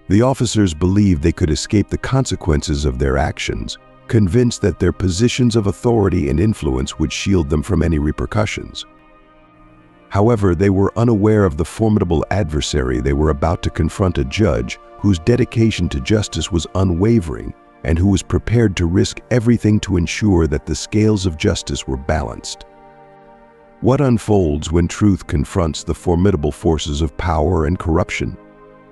The officers believed they could escape the consequences of their actions, convinced that their positions of authority and influence would shield them from any repercussions. However, they were unaware of the formidable adversary they were about to confront, a judge whose dedication to justice was unwavering and who was prepared to risk everything to ensure that the scales of justice were balanced. What unfolds when truth confronts the formidable forces of power and corruption?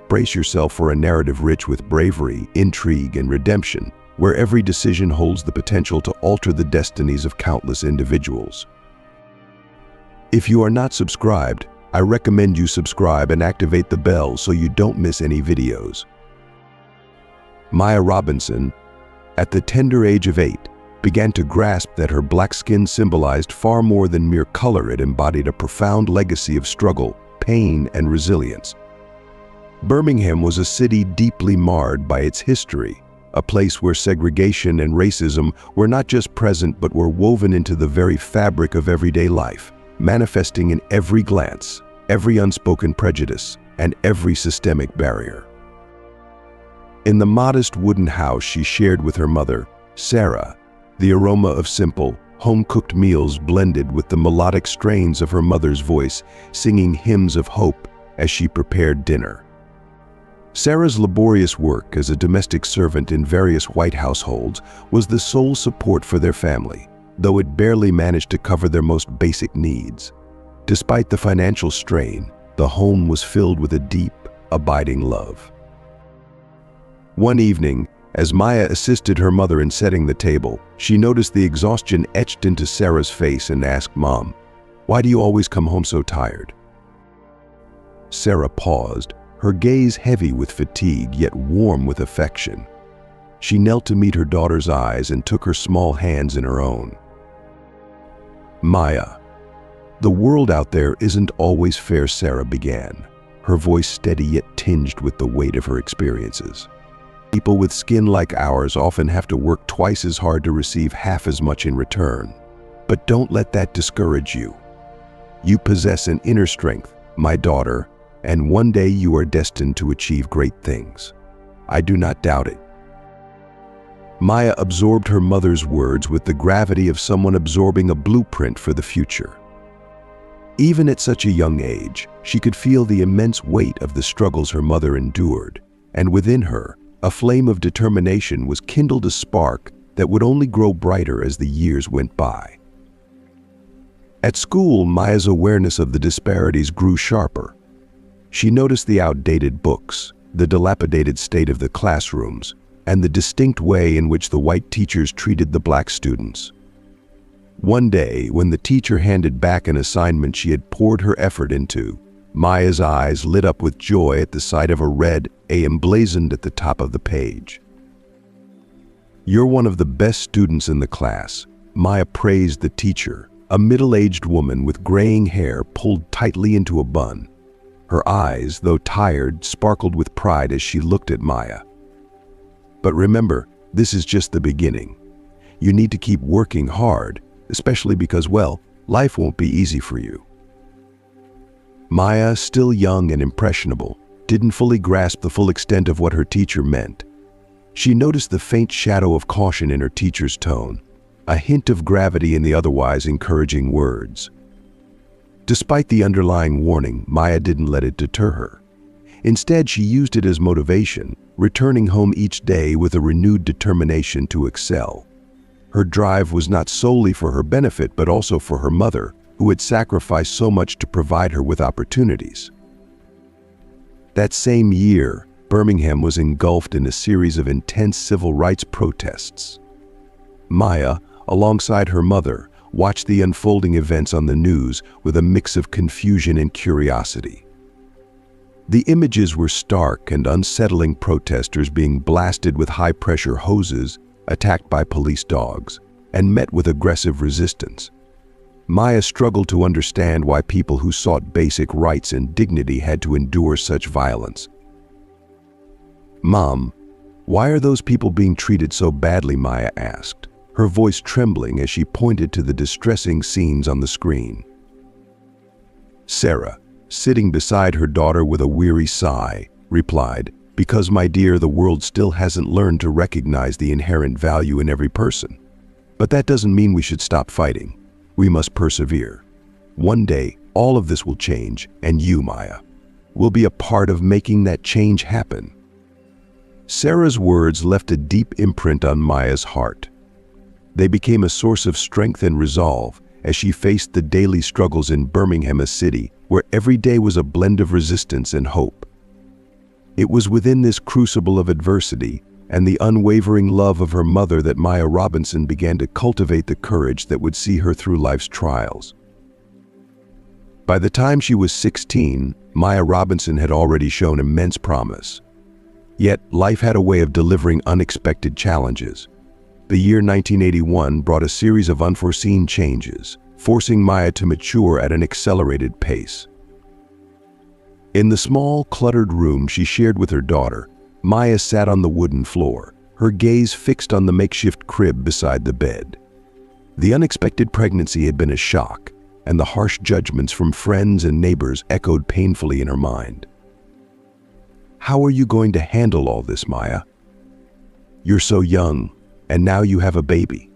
Brace yourself for a narrative rich with bravery, intrigue, and redemption, where every decision holds the potential to alter the destinies of countless individuals. If you are not subscribed, I recommend you subscribe and activate the bell so you don't miss any videos. Maya Robinson, at the tender age of 8, began to grasp that her black skin symbolized far more than mere color. It embodied a profound legacy of struggle, pain, and resilience. Birmingham was a city deeply marred by its history, a place where segregation and racism were not just present but were woven into the very fabric of everyday life, manifesting in every glance, every unspoken prejudice, and every systemic barrier. In the modest wooden house she shared with her mother, Sarah, the aroma of simple, home-cooked meals blended with the melodic strains of her mother's voice, singing hymns of hope as she prepared dinner. Sarah's laborious work as a domestic servant in various white households was the sole support for their family, though it barely managed to cover their most basic needs. Despite the financial strain, the home was filled with a deep, abiding love. One evening, as Maya assisted her mother in setting the table, she noticed the exhaustion etched into Sarah's face and asked, "Mom, why do you always come home so tired?" Sarah paused, her gaze heavy with fatigue yet warm with affection. She knelt to meet her daughter's eyes and took her small hands in her own. "Maya, the world out there isn't always fair," Sarah began, her voice steady yet tinged with the weight of her experiences. "People with skin like ours often have to work twice as hard to receive half as much in return. But don't let that discourage you. You possess an inner strength, my daughter, and one day you are destined to achieve great things. I do not doubt it." Maya absorbed her mother's words with the gravity of someone absorbing a blueprint for the future. Even at such a young age, she could feel the immense weight of the struggles her mother endured, and within her, a flame of determination was kindled, a spark that would only grow brighter as the years went by. At school, Maya's awareness of the disparities grew sharper. She noticed the outdated books, the dilapidated state of the classrooms, and the distinct way in which the white teachers treated the black students. One day, when the teacher handed back an assignment she had poured her effort into, Maya's eyes lit up with joy at the sight of a red A emblazoned at the top of the page. "You're one of the best students in the class," Maya praised the teacher, a middle-aged woman with graying hair pulled tightly into a bun. Her eyes, though tired, sparkled with pride as she looked at Maya. "But remember, this is just the beginning. You need to keep working hard, especially because, well, life won't be easy for you." Maya, still young and impressionable, didn't fully grasp the full extent of what her teacher meant. She noticed the faint shadow of caution in her teacher's tone, a hint of gravity in the otherwise encouraging words. Despite the underlying warning, Maya didn't let it deter her. Instead, she used it as motivation, returning home each day with a renewed determination to excel. Her drive was not solely for her benefit, but also for her mother, who had sacrificed so much to provide her with opportunities. That same year, Birmingham was engulfed in a series of intense civil rights protests. Maya, alongside her mother, watched the unfolding events on the news with a mix of confusion and curiosity. The images were stark and unsettling: protesters being blasted with high-pressure hoses, attacked by police dogs, and met with aggressive resistance. Maya struggled to understand why people who sought basic rights and dignity had to endure such violence. "Mom, why are those people being treated so badly?" Maya asked, her voice trembling as she pointed to the distressing scenes on the screen. Sarah, sitting beside her daughter with a weary sigh, replied, Because, my dear, the world still hasn't learned to recognize the inherent value in every person. But that doesn't mean we should stop fighting. We must persevere. One day, all of this will change, and you, Maya, will be a part of making that change happen. Sarah's words left a deep imprint on Maya's heart. They became a source of strength and resolve as she faced the daily struggles in Birmingham, a city where every day was a blend of resistance and hope. It was within this crucible of adversity and the unwavering love of her mother that Maya Robinson began to cultivate the courage that would see her through life's trials. By the time she was 16, Maya Robinson had already shown immense promise. Yet, life had a way of delivering unexpected challenges. The year 1981 brought a series of unforeseen changes, forcing Maya to mature at an accelerated pace. In the small, cluttered room she shared with her daughter, Maya sat on the wooden floor, her gaze fixed on the makeshift crib beside the bed. The unexpected pregnancy had been a shock, and the harsh judgments from friends and neighbors echoed painfully in her mind. "How are you going to handle all this, Maya? You're so young, and now you have a baby.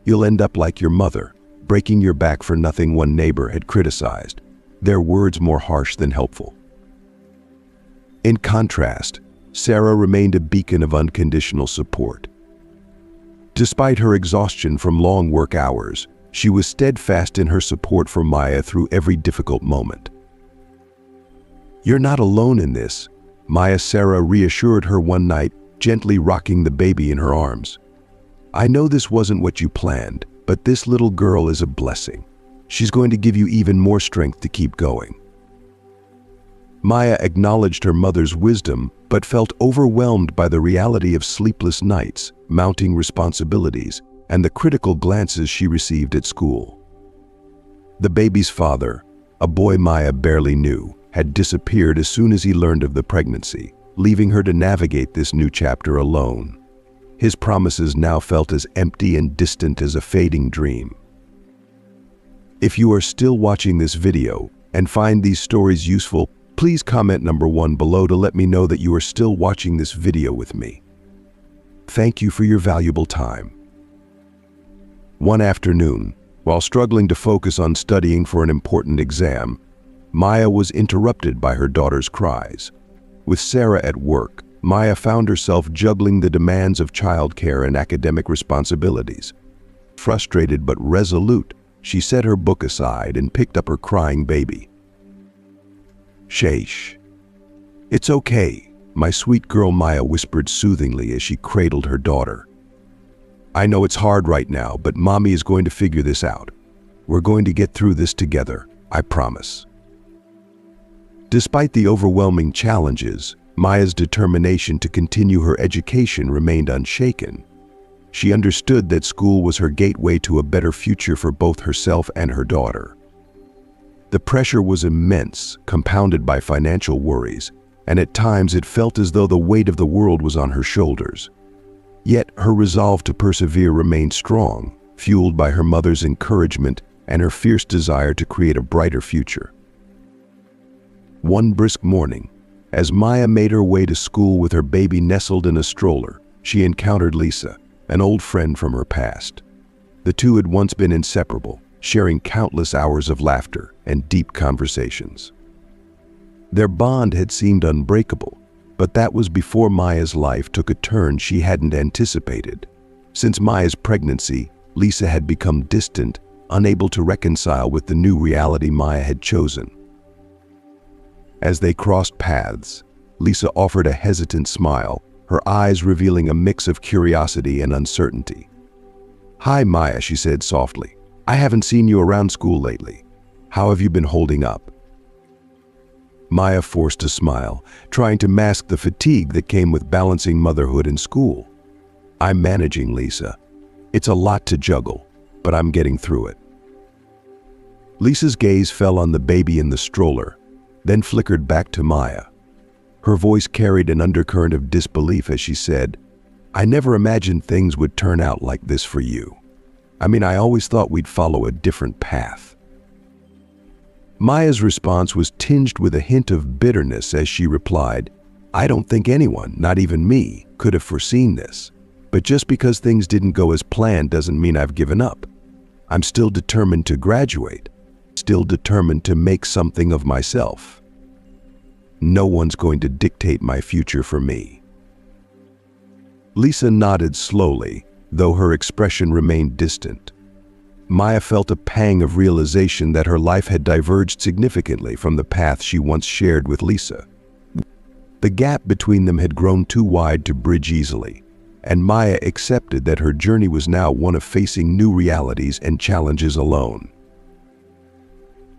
You'll end up like your mother, breaking your back for nothing," one neighbor had criticized, their words more harsh than helpful. In contrast, Sarah remained a beacon of unconditional support. Despite her exhaustion from long work hours, she was steadfast in her support for Maya through every difficult moment. "You're not alone in this," Sarah reassured her one night, gently rocking the baby in her arms. "I know this wasn't what you planned, but this little girl is a blessing. She's going to give you even more strength to keep going." Maya acknowledged her mother's wisdom, but felt overwhelmed by the reality of sleepless nights, mounting responsibilities, and the critical glances she received at school. The baby's father, a boy Maya barely knew, had disappeared as soon as he learned of the pregnancy, leaving her to navigate this new chapter alone. His promises now felt as empty and distant as a fading dream. If you are still watching this video and find these stories useful, please comment number 1 below to let me know that you are still watching this video with me. Thank you for your valuable time. One afternoon, while struggling to focus on studying for an important exam, Maya was interrupted by her daughter's cries. With Sarah at work, Maya found herself juggling the demands of childcare and academic responsibilities. Frustrated but resolute, she set her book aside and picked up her crying baby. "Shh. It's okay," my sweet girl Maya whispered soothingly as she cradled her daughter. "I know it's hard right now, but Mommy is going to figure this out. We're going to get through this together, I promise." Despite the overwhelming challenges, Maya's determination to continue her education remained unshaken. She understood that school was her gateway to a better future for both herself and her daughter. The pressure was immense, compounded by financial worries, and at times it felt as though the weight of the world was on her shoulders. Yet her resolve to persevere remained strong, fueled by her mother's encouragement and her fierce desire to create a brighter future. One brisk morning, as Maya made her way to school with her baby nestled in a stroller, she encountered Lisa, an old friend from her past. The two had once been inseparable, sharing countless hours of laughter and deep conversations. Their bond had seemed unbreakable, but that was before Maya's life took a turn she hadn't anticipated. Since Maya's pregnancy, Lisa had become distant, unable to reconcile with the new reality Maya had chosen. As they crossed paths, Lisa offered a hesitant smile, her eyes revealing a mix of curiosity and uncertainty. "Hi, Maya," she said softly. "I haven't seen you around school lately. How have you been holding up?" Maya forced a smile, trying to mask the fatigue that came with balancing motherhood and school. "I'm managing, Lisa. It's a lot to juggle, but I'm getting through it." Lisa's gaze fell on the baby in the stroller, then flickered back to Maya. Her voice carried an undercurrent of disbelief as she said, "I never imagined things would turn out like this for you. I always thought we'd follow a different path." Maya's response was tinged with a hint of bitterness as she replied, I don't think anyone, not even me, could have foreseen this. But just because things didn't go as planned doesn't mean I've given up. I'm still determined to graduate, still determined to make something of myself. No one's going to dictate my future for me." Lisa nodded slowly, though her expression remained distant. Maya felt a pang of realization that her life had diverged significantly from the path she once shared with Lisa. The gap between them had grown too wide to bridge easily, and Maya accepted that her journey was now one of facing new realities and challenges alone.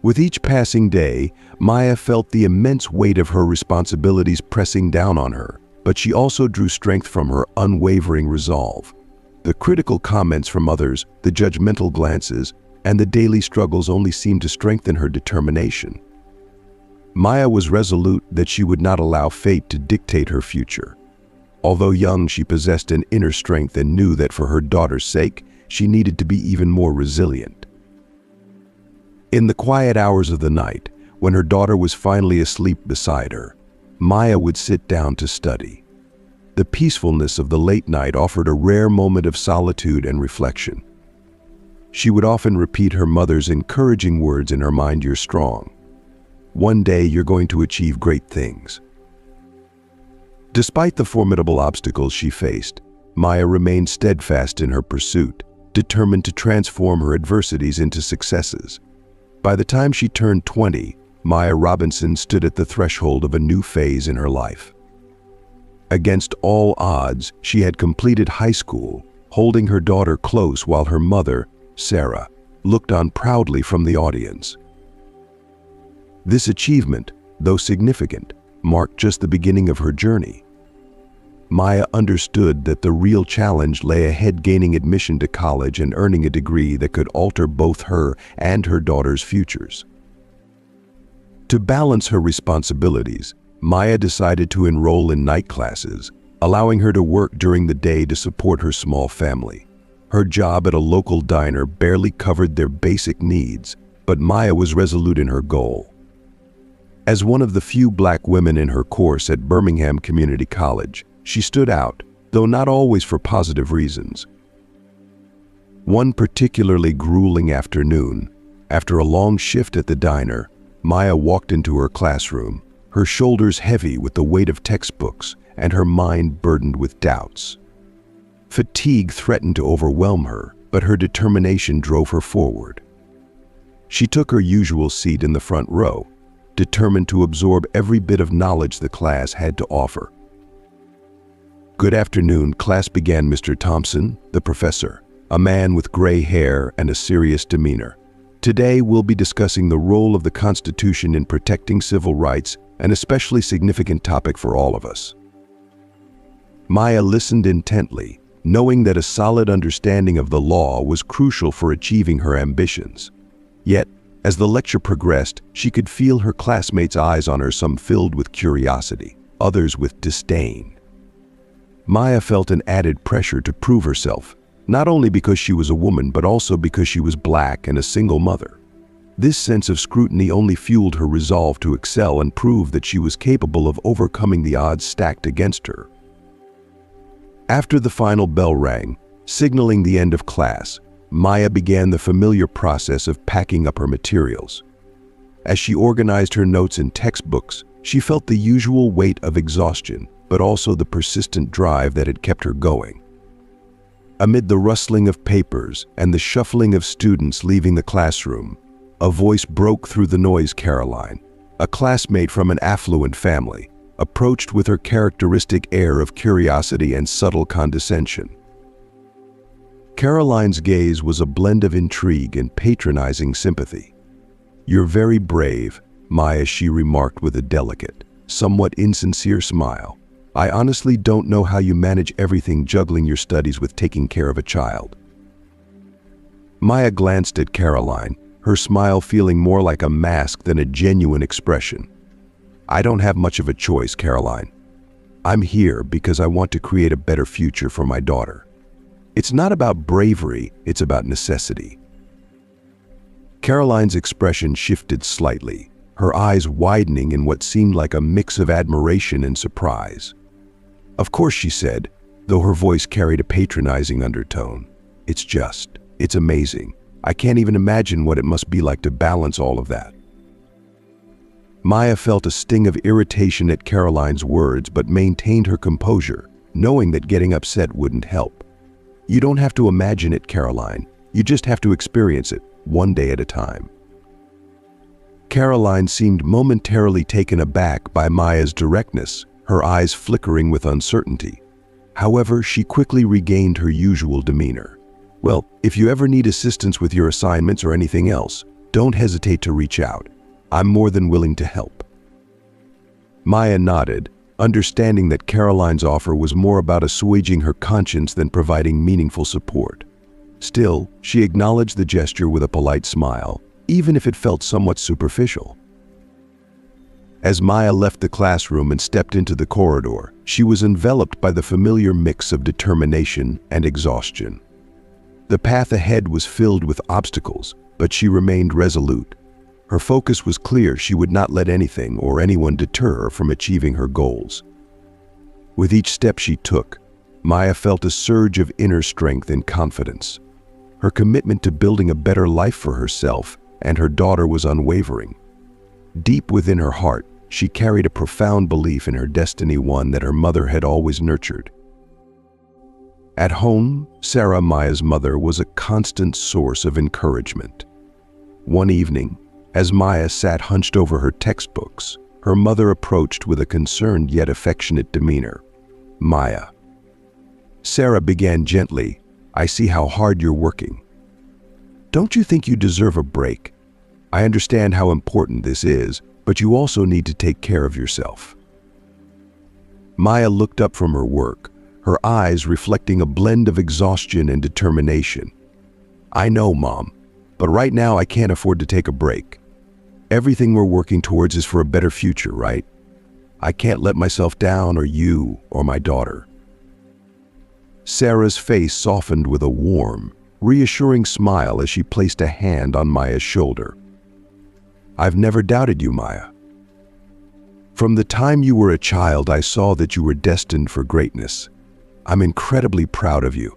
With each passing day, Maya felt the immense weight of her responsibilities pressing down on her, but she also drew strength from her unwavering resolve. The critical comments from others, the judgmental glances, and the daily struggles only seemed to strengthen her determination. Maya was resolute that she would not allow fate to dictate her future. Although young, she possessed an inner strength and knew that for her daughter's sake, she needed to be even more resilient. In the quiet hours of the night, when her daughter was finally asleep beside her, Maya would sit down to study. The peacefulness of the late night offered a rare moment of solitude and reflection. She would often repeat her mother's encouraging words in her mind, "You're strong. One day you're going to achieve great things." Despite the formidable obstacles she faced, Maya remained steadfast in her pursuit, determined to transform her adversities into successes. By the time she turned 20, Maya Robinson stood at the threshold of a new phase in her life. Against all odds, she had completed high school, holding her daughter close while her mother, Sarah, looked on proudly from the audience. This achievement, though significant, marked just the beginning of her journey. Maya understood that the real challenge lay ahead, gaining admission to college and earning a degree that could alter both her and her daughter's futures. To balance her responsibilities, Maya decided to enroll in night classes, allowing her to work during the day to support her small family. Her job at a local diner barely covered their basic needs, but Maya was resolute in her goal. As one of the few black women in her course at Birmingham Community College, she stood out, though not always for positive reasons. One particularly grueling afternoon, after a long shift at the diner, Maya walked into her classroom, her shoulders heavy with the weight of textbooks and her mind burdened with doubts. Fatigue threatened to overwhelm her, but her determination drove her forward. She took her usual seat in the front row, determined to absorb every bit of knowledge the class had to offer. "Good afternoon," class began. "Mr. Thompson, the professor, a man with gray hair and a serious demeanor. Today we'll be discussing the role of the Constitution in protecting civil rights, an especially significant topic for all of us." Maya listened intently, knowing that a solid understanding of the law was crucial for achieving her ambitions. Yet, as the lecture progressed, she could feel her classmates' eyes on her, some filled with curiosity, others with disdain. Maya felt an added pressure to prove herself, not only because she was a woman, but also because she was black and a single mother. This sense of scrutiny only fueled her resolve to excel and prove that she was capable of overcoming the odds stacked against her. After the final bell rang, signaling the end of class, Maya began the familiar process of packing up her materials. As she organized her notes and textbooks, she felt the usual weight of exhaustion, but also the persistent drive that had kept her going. Amid the rustling of papers and the shuffling of students leaving the classroom, a voice broke through the noise. Caroline, a classmate from an affluent family, approached with her characteristic air of curiosity and subtle condescension. Caroline's gaze was a blend of intrigue and patronizing sympathy. "You're very brave, Maya," she remarked with a delicate, somewhat insincere smile. "I honestly don't know how you manage everything, juggling your studies with taking care of a child." Maya glanced at Caroline, her smile feeling more like a mask than a genuine expression. "I don't have much of a choice, Caroline. I'm here because I want to create a better future for my daughter. It's not about bravery, it's about necessity." Caroline's expression shifted slightly, her eyes widening in what seemed like a mix of admiration and surprise. "Of course," she said, though her voice carried a patronizing undertone. It's amazing. I can't even imagine what it must be like to balance all of that." Maya felt a sting of irritation at Caroline's words, but maintained her composure, knowing that getting upset wouldn't help. "You don't have to imagine it, Caroline. You just have to experience it, one day at a time." Caroline seemed momentarily taken aback by Maya's directness, her eyes flickering with uncertainty. However, she quickly regained her usual demeanor. "Well, if you ever need assistance with your assignments or anything else, don't hesitate to reach out. I'm more than willing to help." Maya nodded, understanding that Caroline's offer was more about assuaging her conscience than providing meaningful support. Still, she acknowledged the gesture with a polite smile, even if it felt somewhat superficial. As Maya left the classroom and stepped into the corridor, she was enveloped by the familiar mix of determination and exhaustion. The path ahead was filled with obstacles, but she remained resolute. Her focus was clear. She would not let anything or anyone deter her from achieving her goals. With each step she took, Maya felt a surge of inner strength and confidence. Her commitment to building a better life for herself and her daughter was unwavering. Deep within her heart, she carried a profound belief in her destiny, one that her mother had always nurtured. At home, Sarah, Maya's mother, was a constant source of encouragement. One evening, as Maya sat hunched over her textbooks, her mother approached with a concerned yet affectionate demeanor. "Maya." Sarah began gently, "I see how hard you're working. Don't you think you deserve a break? I understand how important this is, but you also need to take care of yourself." Maya looked up from her work, her eyes reflecting a blend of exhaustion and determination. "I know, Mom, but right now I can't afford to take a break. Everything we're working towards is for a better future, right? I can't let myself down, or you, or my daughter." Sarah's face softened with a warm, reassuring smile as she placed a hand on Maya's shoulder. "I've never doubted you, Maya. From the time you were a child, I saw that you were destined for greatness. I'm incredibly proud of you.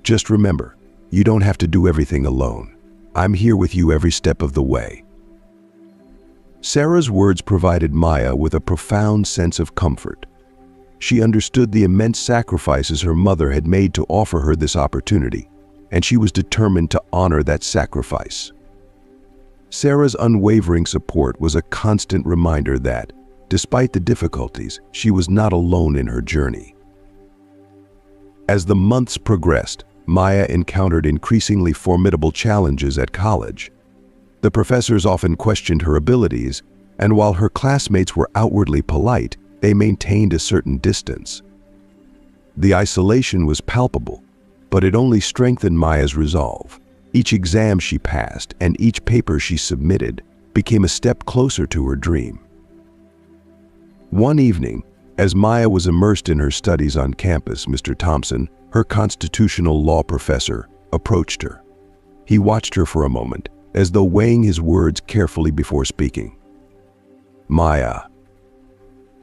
Just remember, you don't have to do everything alone. I'm here with you every step of the way." Sarah's words provided Maya with a profound sense of comfort. She understood the immense sacrifices her mother had made to offer her this opportunity, and she was determined to honor that sacrifice. Sarah's unwavering support was a constant reminder that, despite the difficulties, she was not alone in her journey. As the months progressed, Maya encountered increasingly formidable challenges at college. The professors often questioned her abilities, and while her classmates were outwardly polite, they maintained a certain distance. The isolation was palpable, but it only strengthened Maya's resolve. Each exam she passed and each paper she submitted became a step closer to her dream. One evening, as Maya was immersed in her studies on campus, Mr. Thompson, her constitutional law professor, approached her. He watched her for a moment, as though weighing his words carefully before speaking. "Maya,"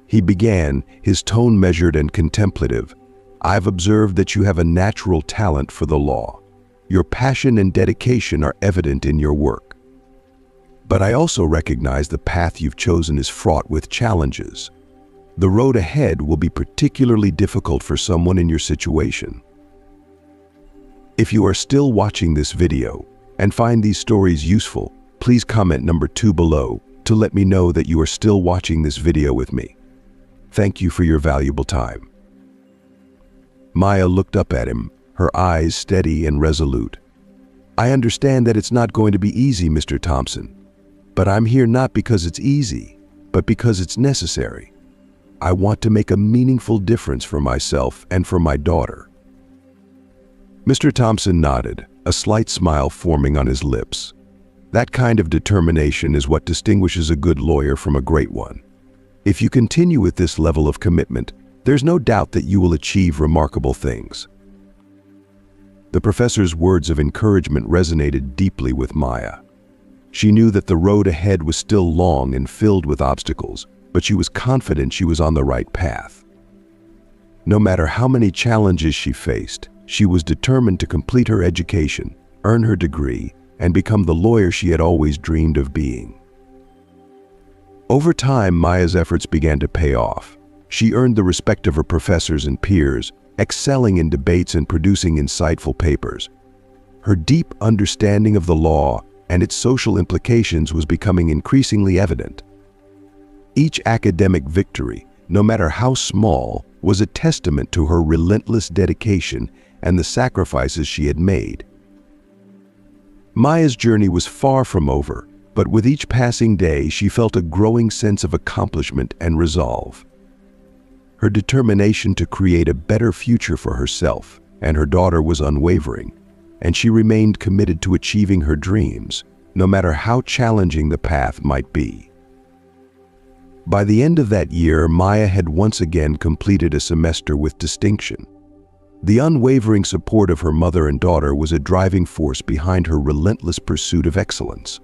he began, his tone measured and contemplative, "I've observed that you have a natural talent for the law. Your passion and dedication are evident in your work. But I also recognize the path you've chosen is fraught with challenges. The road ahead will be particularly difficult for someone in your situation. If you are still watching this video and find these stories useful, please comment number 2 below to let me know that you are still watching this video with me. Thank you for your valuable time." Maya looked up at him, her eyes steady and resolute. "I understand that it's not going to be easy, Mr. Thompson, but I'm here not because it's easy, but because it's necessary. I want to make a meaningful difference for myself and for my daughter." Mr. Thompson nodded, a slight smile forming on his lips. That kind of determination is what distinguishes a good lawyer from a great one. If you continue with this level of commitment, there's no doubt that you will achieve remarkable things. The professor's words of encouragement resonated deeply with Maya. She knew that the road ahead was still long and filled with obstacles, but she was confident she was on the right path. No matter how many challenges she faced, she was determined to complete her education, earn her degree, and become the lawyer she had always dreamed of being. Over time, Maya's efforts began to pay off. She earned the respect of her professors and peers, excelling in debates and producing insightful papers. Her deep understanding of the law and its social implications was becoming increasingly evident. Each academic victory, no matter how small, was a testament to her relentless dedication and the sacrifices she had made. Maya's journey was far from over, but with each passing day she felt a growing sense of accomplishment and resolve. Her determination to create a better future for herself and her daughter was unwavering, and she remained committed to achieving her dreams, no matter how challenging the path might be. By the end of that year, Maya had once again completed a semester with distinction. The unwavering support of her mother and daughter was a driving force behind her relentless pursuit of excellence.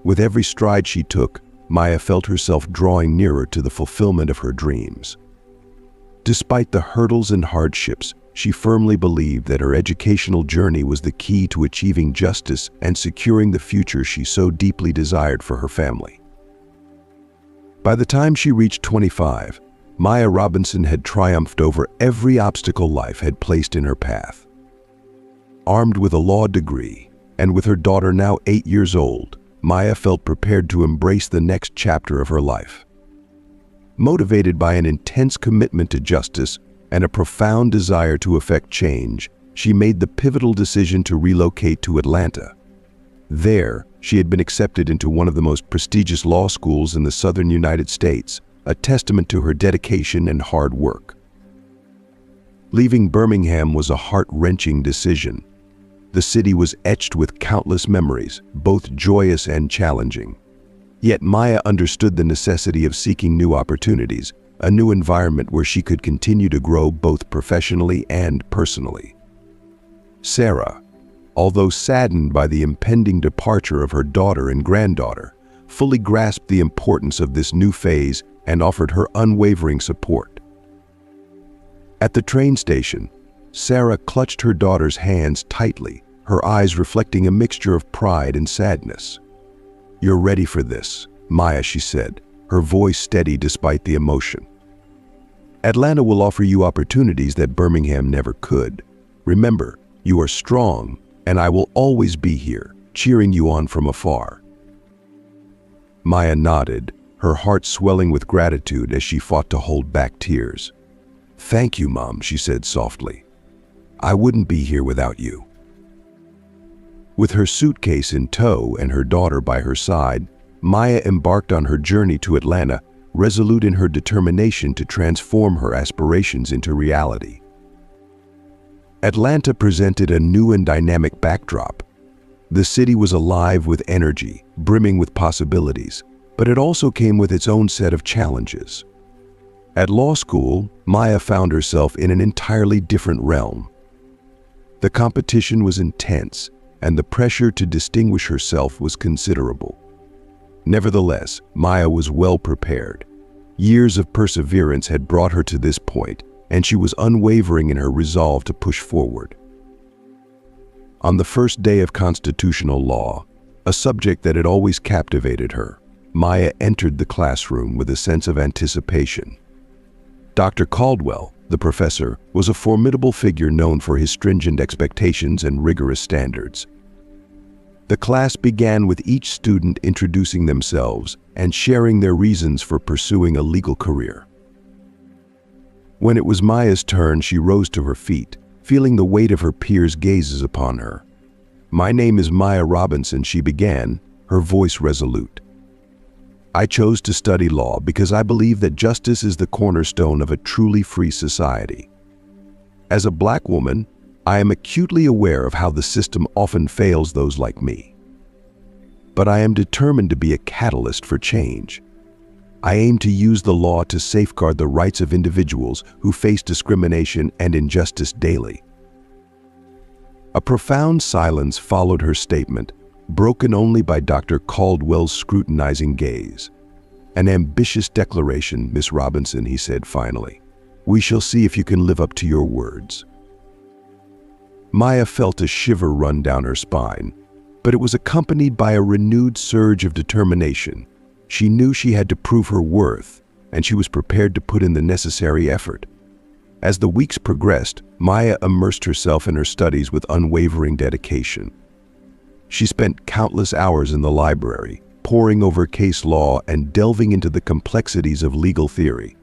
With every stride she took, Maya felt herself drawing nearer to the fulfillment of her dreams. Despite the hurdles and hardships, she firmly believed that her educational journey was the key to achieving justice and securing the future she so deeply desired for her family. By the time she reached 25, Maya Robinson had triumphed over every obstacle life had placed in her path. Armed with a law degree, and with her daughter now 8 years old, Maya felt prepared to embrace the next chapter of her life. Motivated by an intense commitment to justice and a profound desire to effect change, she made the pivotal decision to relocate to Atlanta. There, she had been accepted into one of the most prestigious law schools in the southern United States, a testament to her dedication and hard work. Leaving Birmingham was a heart-wrenching decision. The city was etched with countless memories, both joyous and challenging. Yet Maya understood the necessity of seeking new opportunities, a new environment where she could continue to grow both professionally and personally. Sarah, although saddened by the impending departure of her daughter and granddaughter, fully grasped the importance of this new phase and offered her unwavering support. At the train station, Sarah clutched her daughter's hands tightly, her eyes reflecting a mixture of pride and sadness. "You're ready for this, Maya," she said, her voice steady despite the emotion. "Atlanta will offer you opportunities that Birmingham never could. Remember, you are strong, and I will always be here, cheering you on from afar." Maya nodded, her heart swelling with gratitude as she fought to hold back tears. "Thank you, Mom," she said softly. "I wouldn't be here without you." With her suitcase in tow and her daughter by her side, Maya embarked on her journey to Atlanta, resolute in her determination to transform her aspirations into reality. Atlanta presented a new and dynamic backdrop. The city was alive with energy, brimming with possibilities, but it also came with its own set of challenges. At law school, Maya found herself in an entirely different realm. The competition was intense, and the pressure to distinguish herself was considerable. Nevertheless, Maya was well prepared. Years of perseverance had brought her to this point, and she was unwavering in her resolve to push forward. On the first day of constitutional law, a subject that had always captivated her, Maya entered the classroom with a sense of anticipation. Dr. Caldwell, the professor, was a formidable figure known for his stringent expectations and rigorous standards. The class began with each student introducing themselves and sharing their reasons for pursuing a legal career. When it was Maya's turn, she rose to her feet, feeling the weight of her peers' gazes upon her. "My name is Maya Robinson," she began, her voice resolute. "I chose to study law because I believe that justice is the cornerstone of a truly free society. As a Black woman, I am acutely aware of how the system often fails those like me. But I am determined to be a catalyst for change. I aim to use the law to safeguard the rights of individuals who face discrimination and injustice daily." A profound silence followed her statement, broken only by Dr. Caldwell's scrutinizing gaze. "An ambitious declaration, Miss Robinson," he said finally. "We shall see if you can live up to your words." Maya felt a shiver run down her spine, but it was accompanied by a renewed surge of determination. She knew she had to prove her worth, and she was prepared to put in the necessary effort. As the weeks progressed, Maya immersed herself in her studies with unwavering dedication. She spent countless hours in the library, poring over case law and delving into the complexities of legal theory.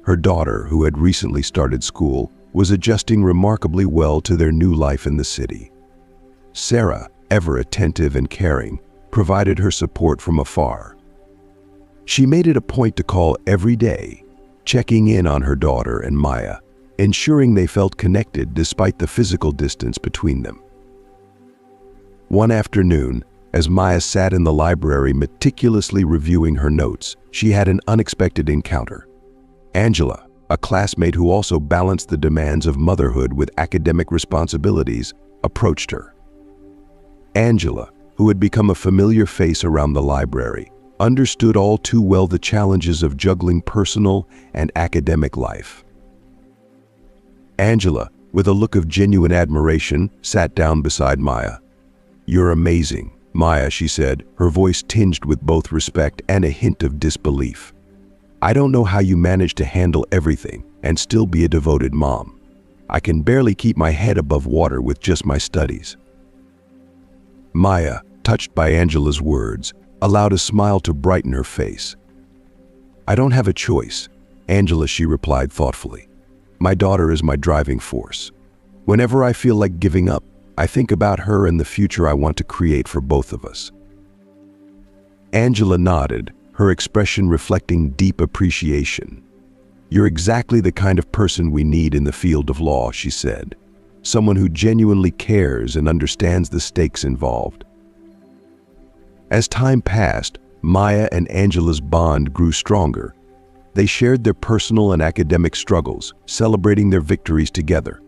Her daughter, who had recently started school, was adjusting remarkably well to their new life in the city. Sarah, ever attentive and caring, provided her support from afar. She made it a point to call every day, checking in on her daughter and Maya, ensuring they felt connected despite the physical distance between them. One afternoon, as Maya sat in the library meticulously reviewing her notes, she had an unexpected encounter. Angela, a classmate who also balanced the demands of motherhood with academic responsibilities, approached her. Angela, who had become a familiar face around the library, understood all too well the challenges of juggling personal and academic life. Angela, with a look of genuine admiration, sat down beside Maya. "You're amazing, Maya," she said, her voice tinged with both respect and a hint of disbelief. "I don't know how you manage to handle everything and still be a devoted mom. I can barely keep my head above water with just my studies." Maya, touched by Angela's words, allowed a smile to brighten her face. "I don't have a choice, Angela," she replied thoughtfully. "My daughter is my driving force. Whenever I feel like giving up, I think about her and the future I want to create for both of us." Angela nodded, her expression reflecting deep appreciation. "You're exactly the kind of person we need in the field of law," she said. "Someone who genuinely cares and understands the stakes involved." As time passed, Maya and Angela's bond grew stronger. They shared their personal and academic struggles, celebrating their victories together.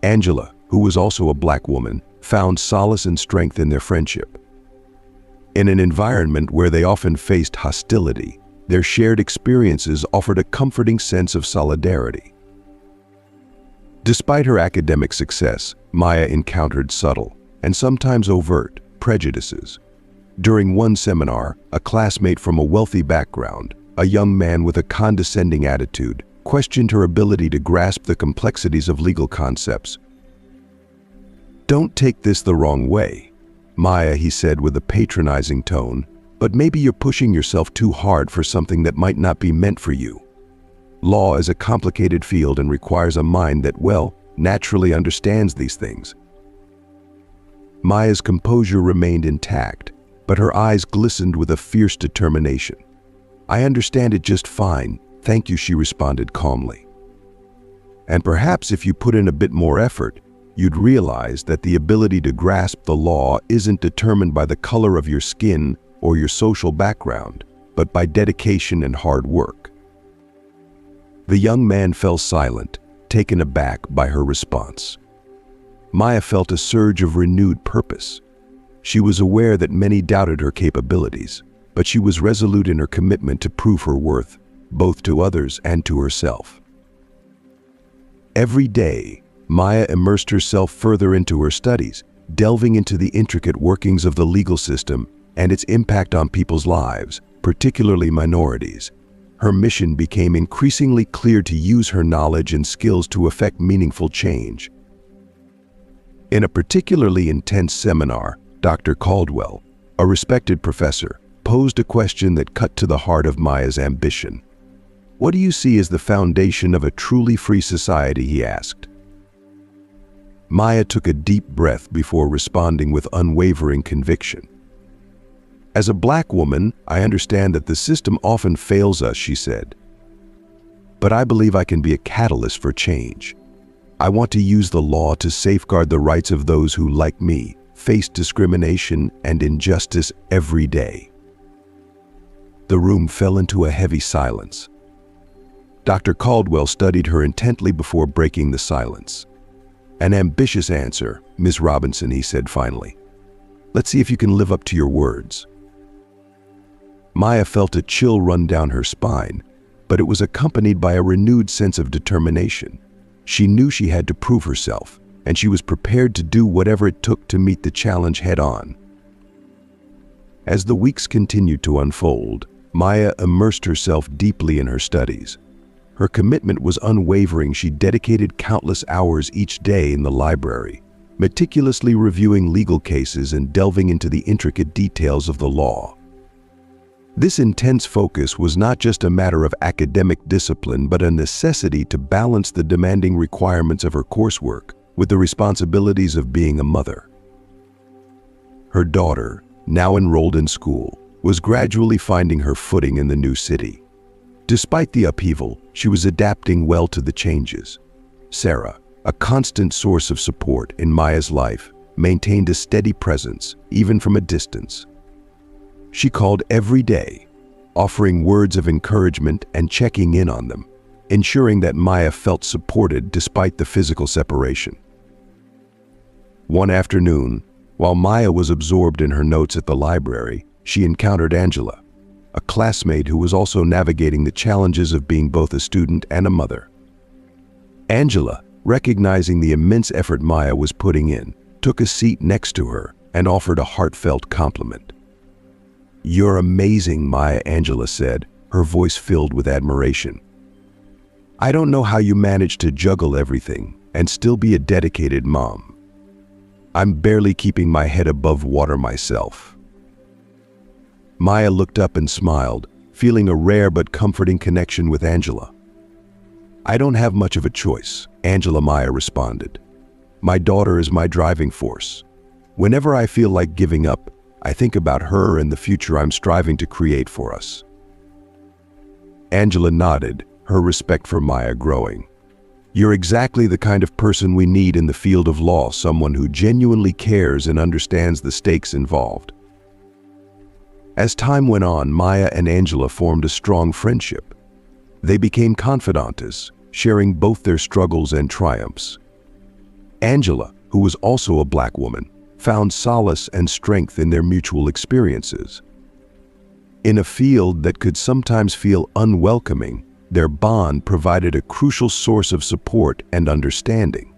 Angela, who was also a Black woman, found solace and strength in their friendship. In an environment where they often faced hostility, their shared experiences offered a comforting sense of solidarity. Despite her academic success, Maya encountered subtle, and sometimes overt, prejudices. During one seminar, a classmate from a wealthy background, a young man with a condescending attitude, questioned her ability to grasp the complexities of legal concepts. "Don't take this the wrong way, Maya," he said with a patronizing tone, "but maybe you're pushing yourself too hard for something that might not be meant for you. Law is a complicated field and requires a mind that, well, naturally understands these things." Maya's composure remained intact, but her eyes glistened with a fierce determination. "I understand it just fine, thank you," she responded calmly. "And perhaps if you put in a bit more effort, you'd realize that the ability to grasp the law isn't determined by the color of your skin or your social background, but by dedication and hard work." The young man fell silent, taken aback by her response. Maya felt a surge of renewed purpose. She was aware that many doubted her capabilities, but she was resolute in her commitment to prove her worth, both to others and to herself. Every day, Maya immersed herself further into her studies, delving into the intricate workings of the legal system and its impact on people's lives, particularly minorities. Her mission became increasingly clear to use her knowledge and skills to effect meaningful change. In a particularly intense seminar, Dr. Caldwell, a respected professor, posed a question that cut to the heart of Maya's ambition. "What do you see as the foundation of a truly free society?" he asked. Maya took a deep breath before responding with unwavering conviction. "As a Black woman, I understand that the system often fails us," she said. "But I believe I can be a catalyst for change. I want to use the law to safeguard the rights of those who, like me, face discrimination and injustice every day." The room fell into a heavy silence. Dr. Caldwell studied her intently before breaking the silence. "An ambitious answer, Miss Robinson," he said finally. Let's see if you can live up to your words." Maya felt a chill run down her spine, but it was accompanied by a renewed sense of determination. She knew she had to prove herself, and she was prepared to do whatever it took to meet the challenge head-on. As the weeks continued to unfold, Maya immersed herself deeply in her studies. Her commitment was unwavering. She dedicated countless hours each day in the library, meticulously reviewing legal cases and delving into the intricate details of the law. This intense focus was not just a matter of academic discipline, but a necessity to balance the demanding requirements of her coursework with the responsibilities of being a mother. Her daughter, now enrolled in school, was gradually finding her footing in the new city. Despite the upheaval, she was adapting well to the changes. Sarah, a constant source of support in Maya's life, maintained a steady presence, even from a distance. She called every day, offering words of encouragement and checking in on them, ensuring that Maya felt supported despite the physical separation. One afternoon, while Maya was absorbed in her notes at the library, she encountered Angela, a classmate who was also navigating the challenges of being both a student and a mother. Angela, recognizing the immense effort Maya was putting in, took a seat next to her and offered a heartfelt compliment. "You're amazing, Maya," Angela said, her voice filled with admiration. "I don't know how you manage to juggle everything and still be a dedicated mom. I'm barely keeping my head above water myself." Maya looked up and smiled, feeling a rare but comforting connection with Angela. "I don't have much of a choice," Maya responded. "My daughter is my driving force. Whenever I feel like giving up, I think about her and the future I'm striving to create for us." Angela nodded, her respect for Maya growing. "You're exactly the kind of person we need in the field of law, someone who genuinely cares and understands the stakes involved." As time went on, Maya and Angela formed a strong friendship. They became confidantes, sharing both their struggles and triumphs. Angela, who was also a Black woman, found solace and strength in their mutual experiences. In a field that could sometimes feel unwelcoming, their bond provided a crucial source of support and understanding.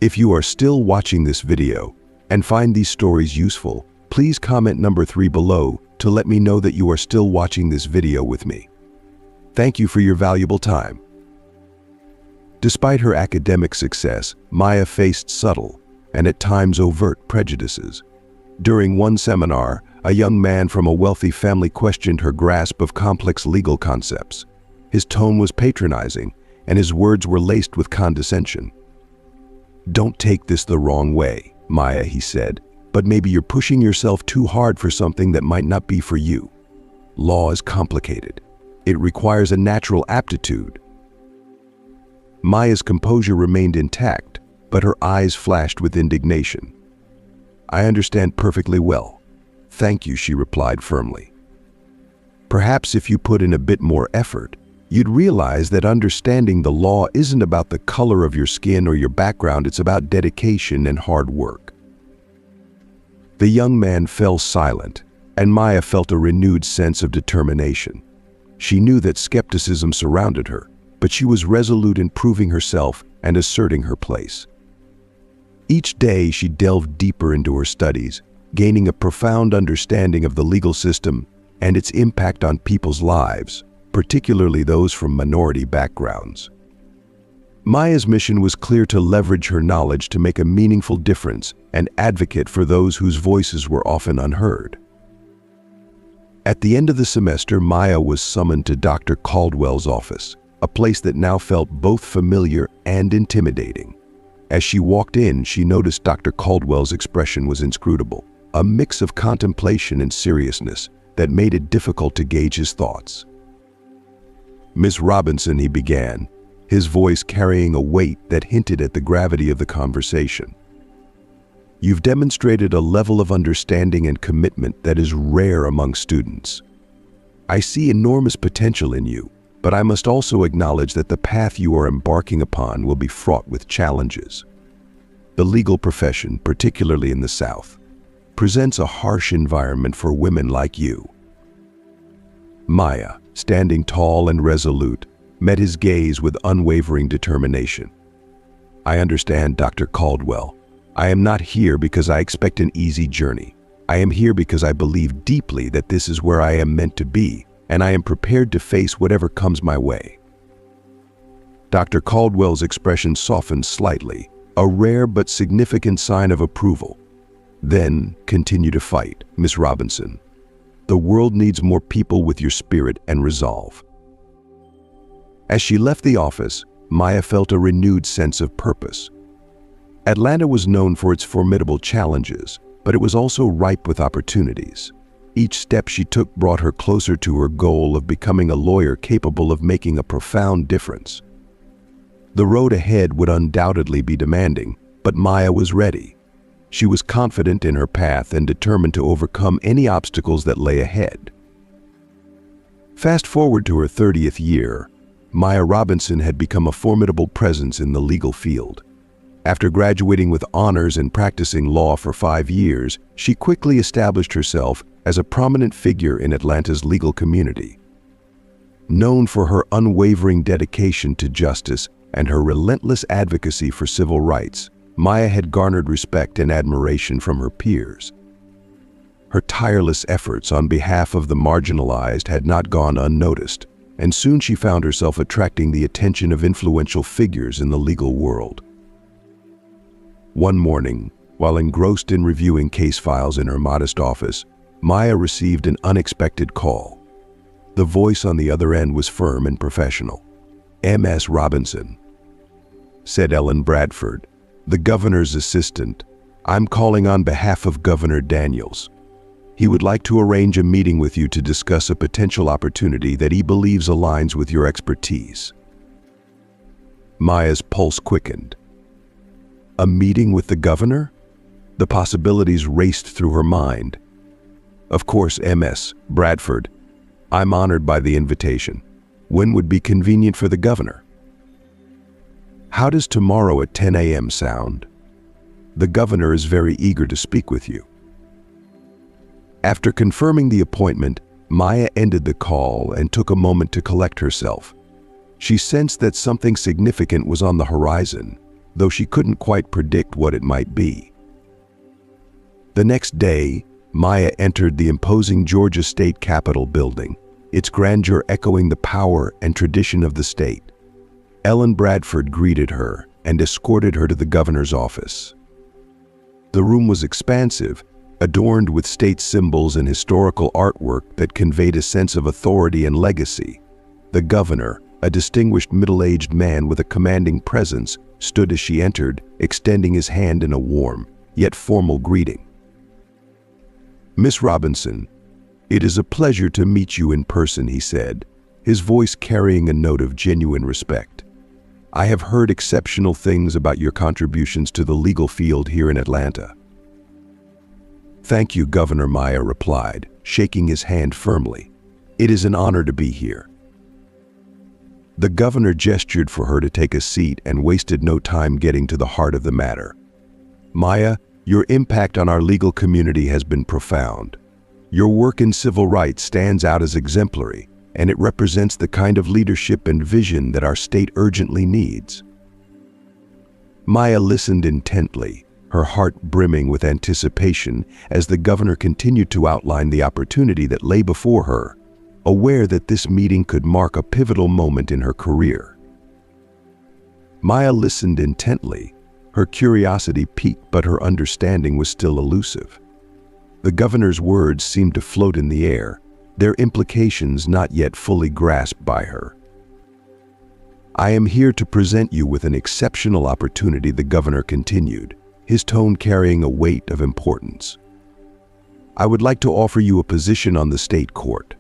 If you are still watching this video and find these stories useful, please comment number 3 below to let me know that you are still watching this video with me. Thank you for your valuable time. Despite her academic success, Maya faced subtle and at times overt prejudices. During one seminar, a young man from a wealthy family questioned her grasp of complex legal concepts. His tone was patronizing, and his words were laced with condescension. "Don't take this the wrong way, Maya," he said, "but maybe you're pushing yourself too hard for something that might not be for you. Law is complicated. It requires a natural aptitude." Maya's composure remained intact, but her eyes flashed with indignation. "I understand perfectly well. Thank you," she replied firmly. "Perhaps if you put in a bit more effort, you'd realize that understanding the law isn't about the color of your skin or your background, it's about dedication and hard work." The young man fell silent, and Maya felt a renewed sense of determination. She knew that skepticism surrounded her, but she was resolute in proving herself and asserting her place. Each day she delved deeper into her studies, gaining a profound understanding of the legal system and its impact on people's lives, particularly those from minority backgrounds. Maya's mission was clear: to leverage her knowledge to make a meaningful difference and advocate for those whose voices were often unheard. At the end of the semester, Maya was summoned to Dr. Caldwell's office, a place that now felt both familiar and intimidating. As she walked in, she noticed Dr. Caldwell's expression was inscrutable, a mix of contemplation and seriousness that made it difficult to gauge his thoughts. "Miss Robinson," he began, his voice carrying a weight that hinted at the gravity of the conversation. "You've demonstrated a level of understanding and commitment that is rare among students. I see enormous potential in you, but I must also acknowledge that the path you are embarking upon will be fraught with challenges. The legal profession, particularly in the South, presents a harsh environment for women like you." Maya, standing tall and resolute, met his gaze with unwavering determination. "I understand, Dr. Caldwell. I am not here because I expect an easy journey. I am here because I believe deeply that this is where I am meant to be, and I am prepared to face whatever comes my way." Dr. Caldwell's expression softened slightly, a rare but significant sign of approval. "Then continue to fight, Miss Robinson. The world needs more people with your spirit and resolve." As she left the office, Maya felt a renewed sense of purpose. Atlanta was known for its formidable challenges, but it was also ripe with opportunities. Each step she took brought her closer to her goal of becoming a lawyer capable of making a profound difference. The road ahead would undoubtedly be demanding, but Maya was ready. She was confident in her path and determined to overcome any obstacles that lay ahead. Fast forward to her 30th year, Maya Robinson had become a formidable presence in the legal field. After graduating with honors and practicing law for 5 years, she quickly established herself as a prominent figure in Atlanta's legal community. Known for her unwavering dedication to justice and her relentless advocacy for civil rights, Maya had garnered respect and admiration from her peers. Her tireless efforts on behalf of the marginalized had not gone unnoticed, and soon she found herself attracting the attention of influential figures in the legal world. One morning, while engrossed in reviewing case files in her modest office, Maya received an unexpected call. The voice on the other end was firm and professional. "Ms. Robinson," said Ellen Bradford, the governor's assistant, "I'm calling on behalf of Governor Daniels. He would like to arrange a meeting with you to discuss a potential opportunity that he believes aligns with your expertise." Maya's pulse quickened. A meeting with the governor? The possibilities raced through her mind. "Of course, Ms. Bradford. I'm honored by the invitation. When would be convenient for the governor?" "How does tomorrow at 10 a.m. sound? The governor is very eager to speak with you." After confirming the appointment, Maya ended the call and took a moment to collect herself. She sensed that something significant was on the horizon, though she couldn't quite predict what it might be. The next day, Maya entered the imposing Georgia State Capitol building, its grandeur echoing the power and tradition of the state. Ellen Bradford greeted her and escorted her to the governor's office. The room was expansive, adorned with state symbols and historical artwork that conveyed a sense of authority and legacy. The governor, a distinguished middle-aged man with a commanding presence, stood as she entered, extending his hand in a warm, yet formal greeting. "Miss Robinson, it is a pleasure to meet you in person," he said, his voice carrying a note of genuine respect. "I have heard exceptional things about your contributions to the legal field here in Atlanta." "Thank you, Governor," Maya replied, shaking his hand firmly. "It is an honor to be here." The governor gestured for her to take a seat and wasted no time getting to the heart of the matter. "Maya, your impact on our legal community has been profound. Your work in civil rights stands out as exemplary, and it represents the kind of leadership and vision that our state urgently needs." Maya listened intently, her heart brimming with anticipation as the governor continued to outline the opportunity that lay before her, aware that this meeting could mark a pivotal moment in her career. Maya listened intently, her curiosity piqued, but her understanding was still elusive. The governor's words seemed to float in the air, their implications not yet fully grasped by her. "I am here to present you with an exceptional opportunity," the governor continued, his tone carrying a weight of importance. "I would like to offer you a position on the state court.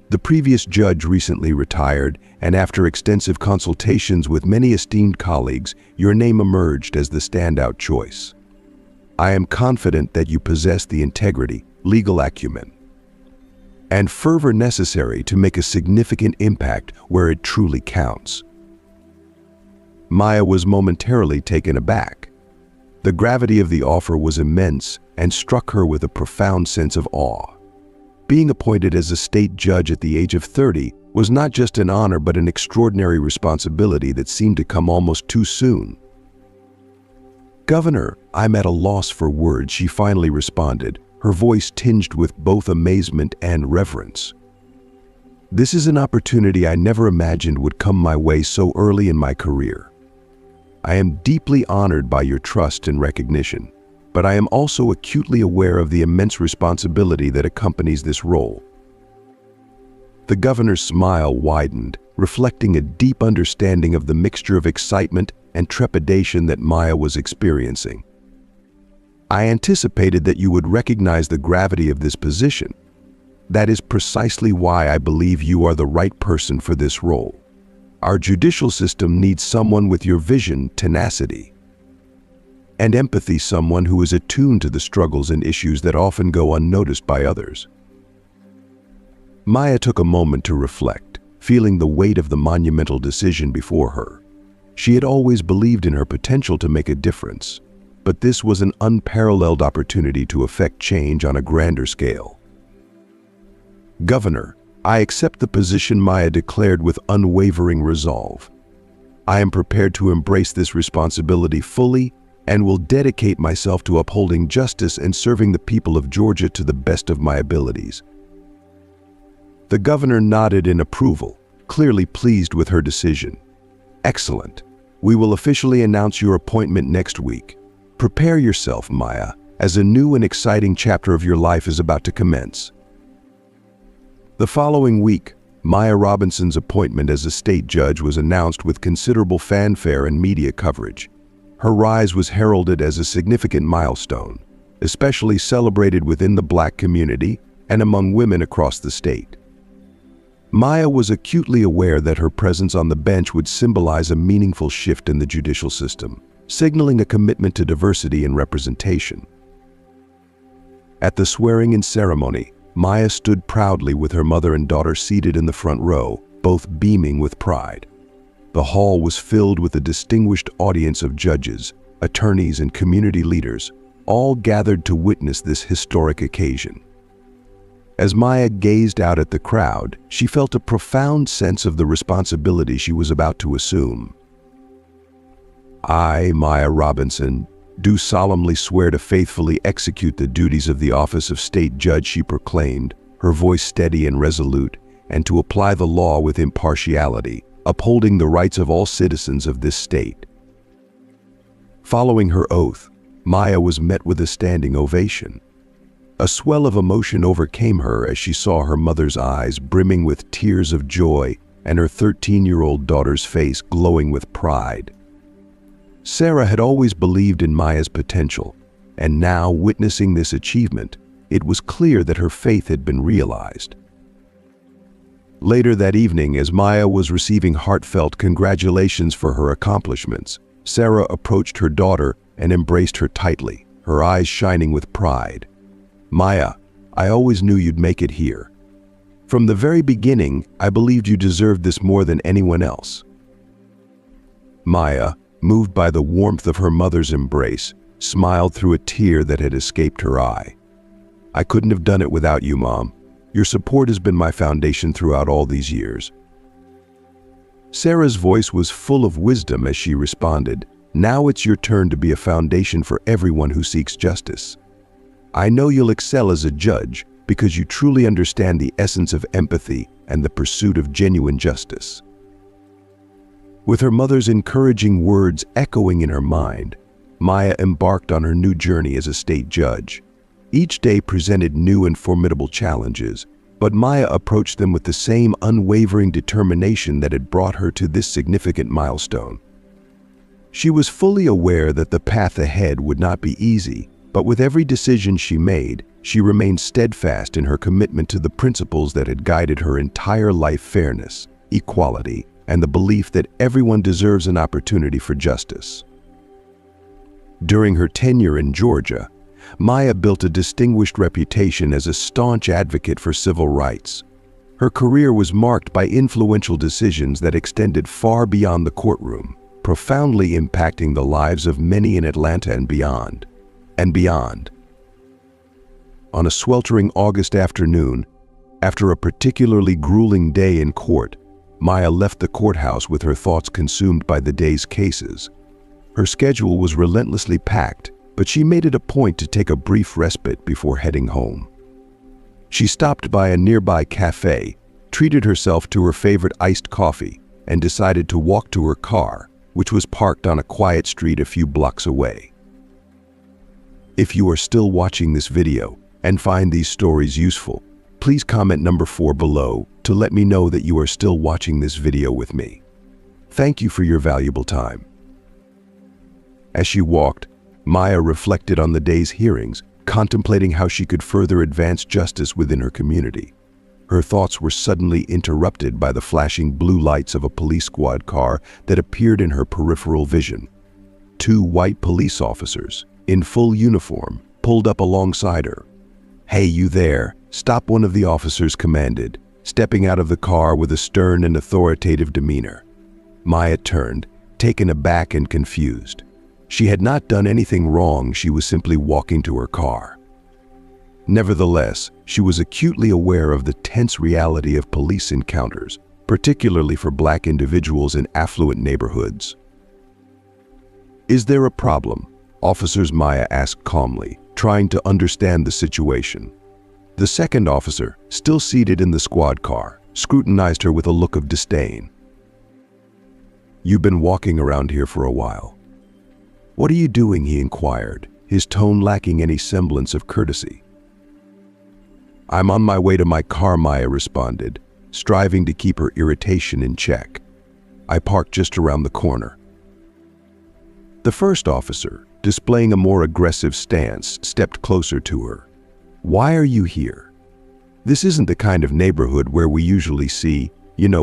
The previous judge recently retired, and after extensive consultations with many esteemed colleagues, your name emerged as the standout choice. I am confident that you possess the integrity, legal acumen, and fervor necessary to make a significant impact where it truly counts." Maya was momentarily taken aback. The gravity of the offer was immense and struck her with a profound sense of awe. Being appointed as a state judge at the age of 30 was not just an honor but an extraordinary responsibility that seemed to come almost too soon. "Governor, I'm at a loss for words," she finally responded, her voice tinged with both amazement and reverence. "This is an opportunity I never imagined would come my way so early in my career. I am deeply honored by your trust and recognition, but I am also acutely aware of the immense responsibility that accompanies this role." The governor's smile widened, reflecting a deep understanding of the mixture of excitement and trepidation that Maya was experiencing. "I anticipated that you would recognize the gravity of this position. That is precisely why I believe you are the right person for this role. Our judicial system needs someone with your vision, tenacity, and empathy, someone who is attuned to the struggles and issues that often go unnoticed by others." Maya took a moment to reflect, feeling the weight of the monumental decision before her. She had always believed in her potential to make a difference, but this was an unparalleled opportunity to effect change on a grander scale. "Governor, I accept the position," Maya declared with unwavering resolve. "I am prepared to embrace this responsibility fully and will dedicate myself to upholding justice and serving the people of Georgia to the best of my abilities." The governor nodded in approval, clearly pleased with her decision. "Excellent. We will officially announce your appointment next week. Prepare yourself, Maya, as a new and exciting chapter of your life is about to commence." The following week, Maya Robinson's appointment as a state judge was announced with considerable fanfare and media coverage. Her rise was heralded as a significant milestone, especially celebrated within the Black community and among women across the state. Maya was acutely aware that her presence on the bench would symbolize a meaningful shift in the judicial system, signaling a commitment to diversity and representation. At the swearing-in ceremony, Maya stood proudly with her mother and daughter seated in the front row, both beaming with pride. The hall was filled with a distinguished audience of judges, attorneys, and community leaders, all gathered to witness this historic occasion. As Maya gazed out at the crowd, she felt a profound sense of the responsibility she was about to assume. "I, Maya Robinson, do solemnly swear to faithfully execute the duties of the office of state judge," she proclaimed, her voice steady and resolute, "and to apply the law with impartiality, upholding the rights of all citizens of this state." Following her oath, Maya was met with a standing ovation. A swell of emotion overcame her as she saw her mother's eyes brimming with tears of joy and her 13-year-old daughter's face glowing with pride. Sarah had always believed in Maya's potential, and now, witnessing this achievement, it was clear that her faith had been realized. Later that evening, as Maya was receiving heartfelt congratulations for her accomplishments, Sarah approached her daughter and embraced her tightly, her eyes shining with pride. "Maya, I always knew you'd make it here. From the very beginning, I believed you deserved this more than anyone else." Maya, moved by the warmth of her mother's embrace, smiled through a tear that had escaped her eye. "I couldn't have done it without you, Mom. Your support has been my foundation throughout all these years." Sarah's voice was full of wisdom as she responded, "Now it's your turn to be a foundation for everyone who seeks justice. I know you'll excel as a judge because you truly understand the essence of empathy and the pursuit of genuine justice." With her mother's encouraging words echoing in her mind, Maya embarked on her new journey as a state judge. Each day presented new and formidable challenges, but Maya approached them with the same unwavering determination that had brought her to this significant milestone. She was fully aware that the path ahead would not be easy, but with every decision she made, she remained steadfast in her commitment to the principles that had guided her entire life: fairness, equality, and the belief that everyone deserves an opportunity for justice. During her tenure in Georgia, Maya built a distinguished reputation as a staunch advocate for civil rights. Her career was marked by influential decisions that extended far beyond the courtroom, profoundly impacting the lives of many in Atlanta and beyond. On a sweltering August afternoon, after a particularly grueling day in court, Maya left the courthouse with her thoughts consumed by the day's cases. Her schedule was relentlessly packed, but she made it a point to take a brief respite before heading home. She stopped by a nearby cafe, treated herself to her favorite iced coffee, and decided to walk to her car, which was parked on a quiet street a few blocks away. If you are still watching this video and find these stories useful, please comment number 4 below to let me know that you are still watching this video with me. Thank you for your valuable time. As she walked, Maya reflected on the day's hearings, contemplating how she could further advance justice within her community. Her thoughts were suddenly interrupted by the flashing blue lights of a police squad car that appeared in her peripheral vision. 2 white police officers, in full uniform, pulled up alongside her. "Hey, you there," stop, one of the officers commanded, stepping out of the car with a stern and authoritative demeanor. Maya turned, taken aback and confused. She had not done anything wrong, she was simply walking to her car. Nevertheless, she was acutely aware of the tense reality of police encounters, particularly for Black individuals in affluent neighborhoods. "Is there a problem?" Officers Maya asked calmly, trying to understand the situation. The second officer, still seated in the squad car, scrutinized her with a look of disdain. "You've been walking around here for a while. What are you doing?" he inquired, his tone lacking any semblance of courtesy. "I'm on my way to my car," Maya responded, striving to keep her irritation in check. "I parked just around the corner." The first officer, displaying a more aggressive stance, stepped closer to her. "Why are you here? This isn't the kind of neighborhood where we usually see,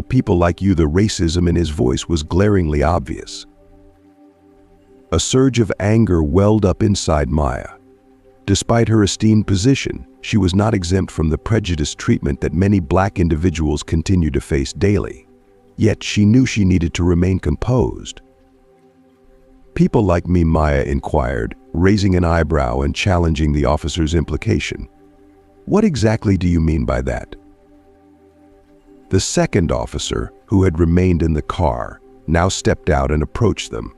people like you." The racism in his voice was glaringly obvious. A surge of anger welled up inside Maya. Despite her esteemed position, she was not exempt from the prejudiced treatment that many Black individuals continue to face daily. Yet she knew she needed to remain composed. "People like me?" Maya inquired, raising an eyebrow and challenging the officer's implication. "What exactly do you mean by that?" The second officer, who had remained in the car, now stepped out and approached them.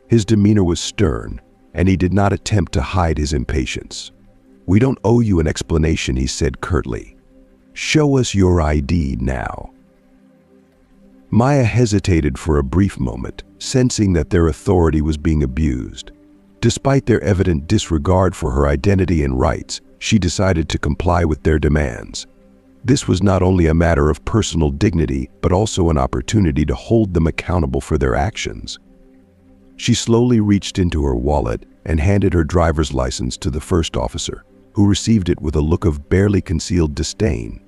His demeanor was stern, and he did not attempt to hide his impatience. "We don't owe you an explanation," he said curtly. "Show us your ID now." Maya hesitated for a brief moment, sensing that their authority was being abused. Despite their evident disregard for her identity and rights, she decided to comply with their demands. This was not only a matter of personal dignity, but also an opportunity to hold them accountable for their actions. She slowly reached into her wallet and handed her driver's license to the first officer, who received it with a look of barely concealed disdain.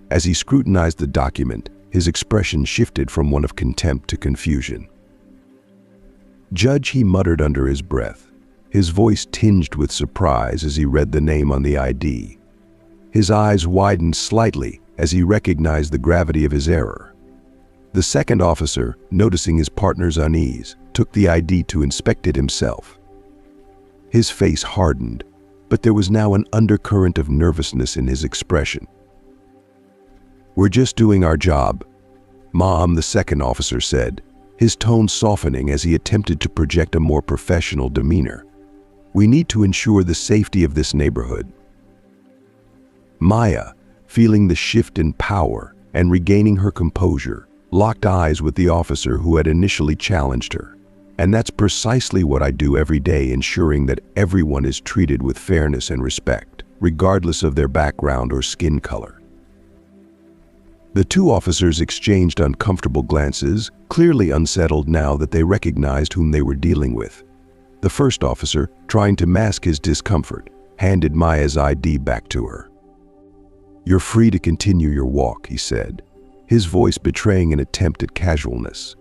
As he scrutinized the document, his expression shifted from one of contempt to confusion. "Judge," he muttered under his breath, his voice tinged with surprise as he read the name on the ID. His eyes widened slightly as he recognized the gravity of his error. The second officer, noticing his partner's unease, took the ID to inspect it himself. His face hardened, but there was now an undercurrent of nervousness in his expression. "We're just doing our job, Mom," the second officer said, his tone softening as he attempted to project a more professional demeanor. "We need to ensure the safety of this neighborhood." Maya, feeling the shift in power and regaining her composure, locked eyes with the officer who had initially challenged her. "And that's precisely what I do every day, ensuring that everyone is treated with fairness and respect, regardless of their background or skin color." The two officers exchanged uncomfortable glances, clearly unsettled now that they recognized whom they were dealing with. The first officer, trying to mask his discomfort, handed Maya's ID back to her. "You're free to continue your walk," he said, his voice betraying an attempt at casualness.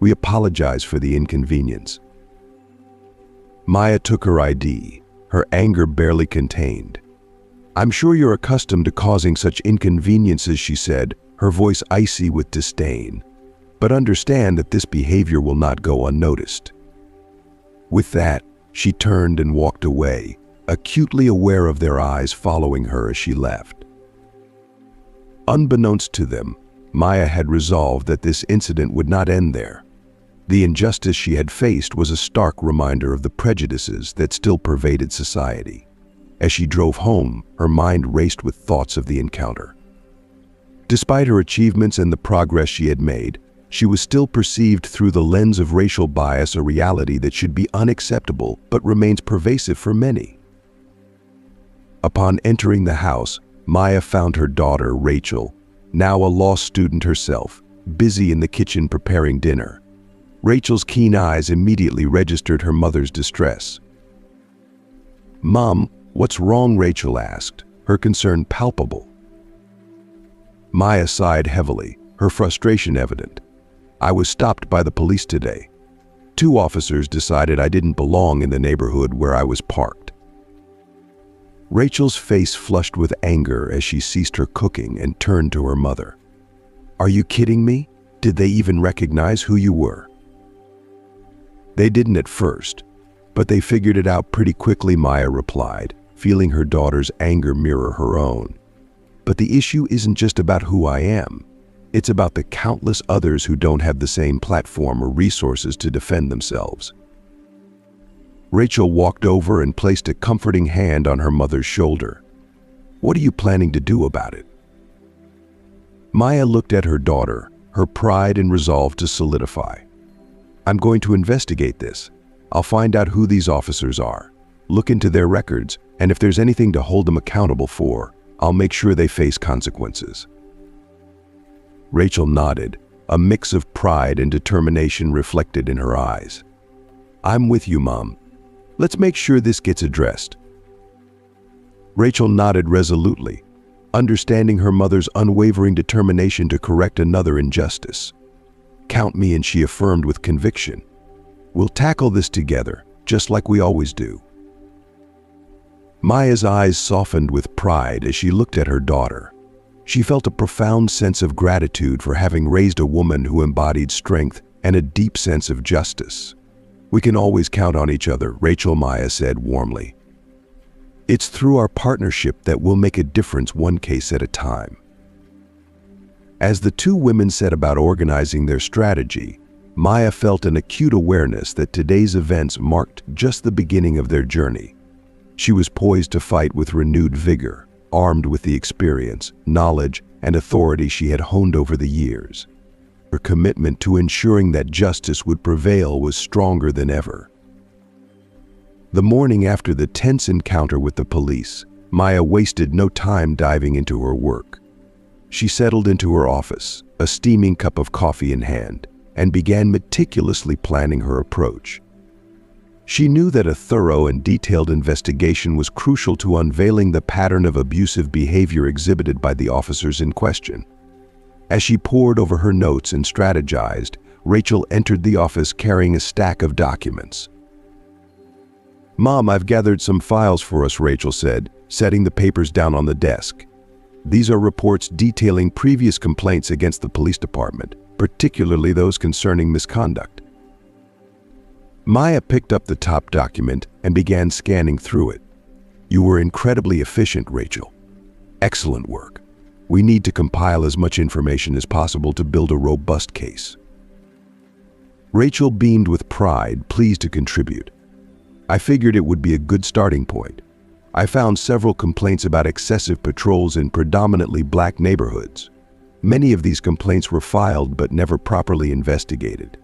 "We apologize for the inconvenience." Maya took her ID, her anger barely contained. "I'm sure you're accustomed to causing such inconveniences," she said, her voice icy with disdain. but understand that this behavior will not go unnoticed." With that, she turned and walked away, acutely aware of their eyes following her as she left. Unbeknownst to them, Maya had resolved that this incident would not end there. The injustice she had faced was a stark reminder of the prejudices that still pervaded society. As she drove home, her mind raced with thoughts of the encounter. Despite her achievements and the progress she had made, she was still perceived through the lens of racial bias, a reality that should be unacceptable but remains pervasive for many. Upon entering the house, Maya found her daughter, Rachel, now a law student herself, busy in the kitchen preparing dinner. Rachel's keen eyes immediately registered her mother's distress. "Mom, what's wrong?" Rachel asked, her concern palpable. Maya sighed heavily, her frustration evident. "I was stopped by the police today. 2 officers decided I didn't belong in the neighborhood where I was parked." Rachel's face flushed with anger as she ceased her cooking and turned to her mother. "Are you kidding me? Did they even recognize who you were?" "They didn't at first, but they figured it out pretty quickly," Maya replied, feeling her daughter's anger mirror her own. "But the issue isn't just about who I am. It's about the countless others who don't have the same platform or resources to defend themselves." Rachel walked over and placed a comforting hand on her mother's shoulder. "What are you planning to do about it?" Maya looked at her daughter, her pride and resolve to solidify. "I'm going to investigate this. I'll find out who these officers are, look into their records, and if there's anything to hold them accountable for, I'll make sure they face consequences." Rachel nodded, a mix of pride and determination reflected in her eyes. "I'm with you, Mom. Let's make sure this gets addressed." Rachel nodded resolutely, understanding her mother's unwavering determination to correct another injustice. "Count me in," she affirmed with conviction. "We'll tackle this together, just like we always do." Maya's eyes softened with pride as she looked at her daughter. She felt a profound sense of gratitude for having raised a woman who embodied strength and a deep sense of justice. "We can always count on each other," Maya said warmly. "It's through our partnership that we'll make a difference, one case at a time." As the 2 women set about organizing their strategy, Maya felt an acute awareness that today's events marked just the beginning of their journey. She was poised to fight with renewed vigor, armed with the experience, knowledge, and authority she had honed over the years. Her commitment to ensuring that justice would prevail was stronger than ever. The morning after the tense encounter with the police, Maya wasted no time diving into her work. She settled into her office, a steaming cup of coffee in hand, and began meticulously planning her approach. She knew that a thorough and detailed investigation was crucial to unveiling the pattern of abusive behavior exhibited by the officers in question. As she pored over her notes and strategized, Rachel entered the office carrying a stack of documents. "Mom, I've gathered some files for us," Rachel said, setting the papers down on the desk. "These are reports detailing previous complaints against the police department, particularly those concerning misconduct." Maya picked up the top document and began scanning through it. "You were incredibly efficient, Rachel. Excellent work. We need to compile as much information as possible to build a robust case." Rachel beamed with pride, pleased to contribute. "I figured it would be a good starting point. I found several complaints about excessive patrols in predominantly black neighborhoods. Many of these complaints were filed but never properly investigated."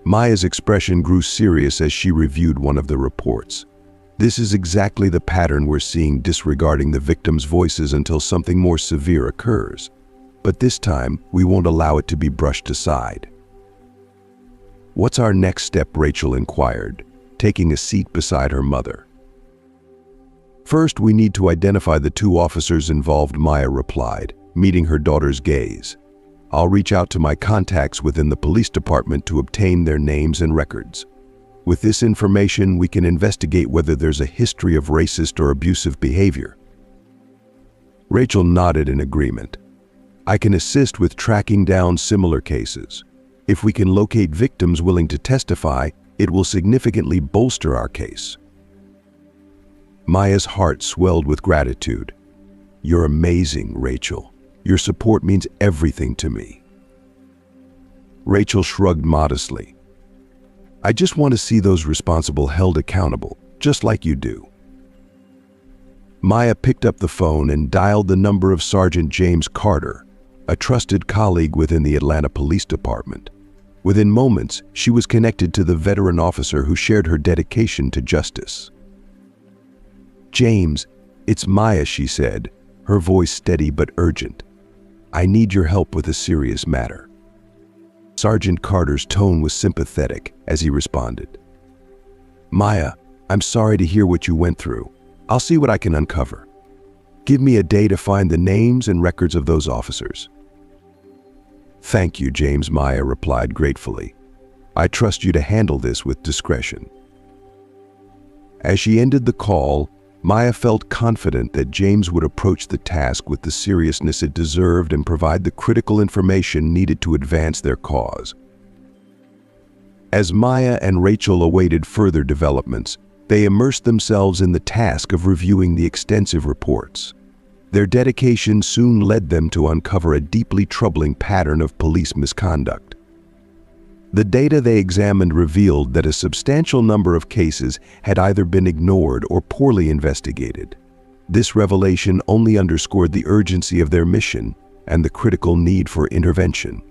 Maya's expression grew serious as she reviewed one of the reports. "This is exactly the pattern we're seeing, disregarding the victims' voices until something more severe occurs. But this time, we won't allow it to be brushed aside." "What's our next step?" Rachel inquired, taking a seat beside her mother. "First, we need to identify the 2 officers involved," Maya replied, meeting her daughter's gaze. "I'll reach out to my contacts within the police department to obtain their names and records. With this information, we can investigate whether there's a history of racist or abusive behavior." Rachel nodded in agreement. I can assist with tracking down similar cases. If we can locate victims willing to testify, it will significantly bolster our case." Maya's heart swelled with gratitude. "You're amazing, Rachel. Your support means everything to me." Rachel shrugged modestly. "I just want to see those responsible held accountable, just like you do." Maya picked up the phone and dialed the number of Sergeant James Carter, a trusted colleague within the Atlanta Police Department. Within moments, she was connected to the veteran officer who shared her dedication to justice. "James, it's Maya," she said, her voice steady but urgent. "I need your help with a serious matter." Sergeant Carter's tone was sympathetic as he responded. "Maya, I'm sorry to hear what you went through. I'll see what I can uncover. Give me a day to find the names and records of those officers." "Thank you, James," Maya replied gratefully. "I trust you to handle this with discretion." As she ended the call, Maya felt confident that James would approach the task with the seriousness it deserved and provide the critical information needed to advance their cause. As Maya and Rachel awaited further developments, they immersed themselves in the task of reviewing the extensive reports. Their dedication soon led them to uncover a deeply troubling pattern of police misconduct. The data they examined revealed that a substantial number of cases had either been ignored or poorly investigated. This revelation only underscored the urgency of their mission and the critical need for intervention.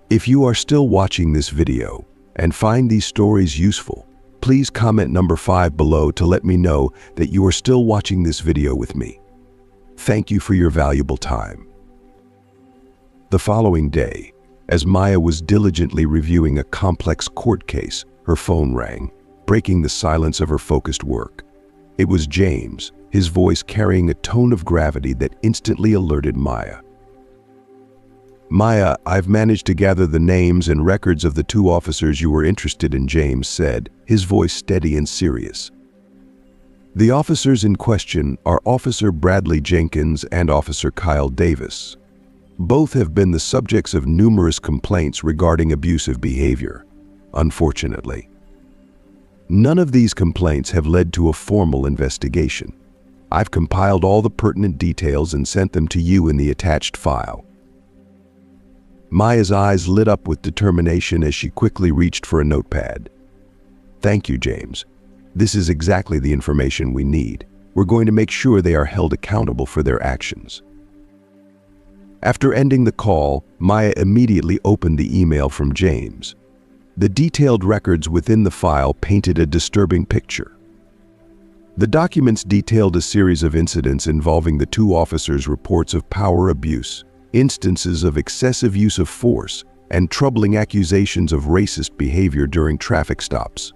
If you are still watching this video and find these stories useful, please comment number 5 below to let me know that you are still watching this video with me. Thank you for your valuable time. The following day, as Maya was diligently reviewing a complex court case, her phone rang, breaking the silence of her focused work. It was James, his voice carrying a tone of gravity that instantly alerted Maya. "Maya, I've managed to gather the names and records of the 2 officers you were interested in," James said, his voice steady and serious. "The officers in question are Officer Bradley Jenkins and Officer Kyle Davis. Both have been the subjects of numerous complaints regarding abusive behavior, unfortunately. None of these complaints have led to a formal investigation. I've compiled all the pertinent details and sent them to you in the attached file." Maya's eyes lit up with determination as she quickly reached for a notepad. "Thank you, James. This is exactly the information we need. We're going to make sure they are held accountable for their actions." After ending the call, Maya immediately opened the email from James. The detailed records within the file painted a disturbing picture. The documents detailed a series of incidents involving the 2 officers' reports of power abuse, instances of excessive use of force, and troubling accusations of racist behavior during traffic stops.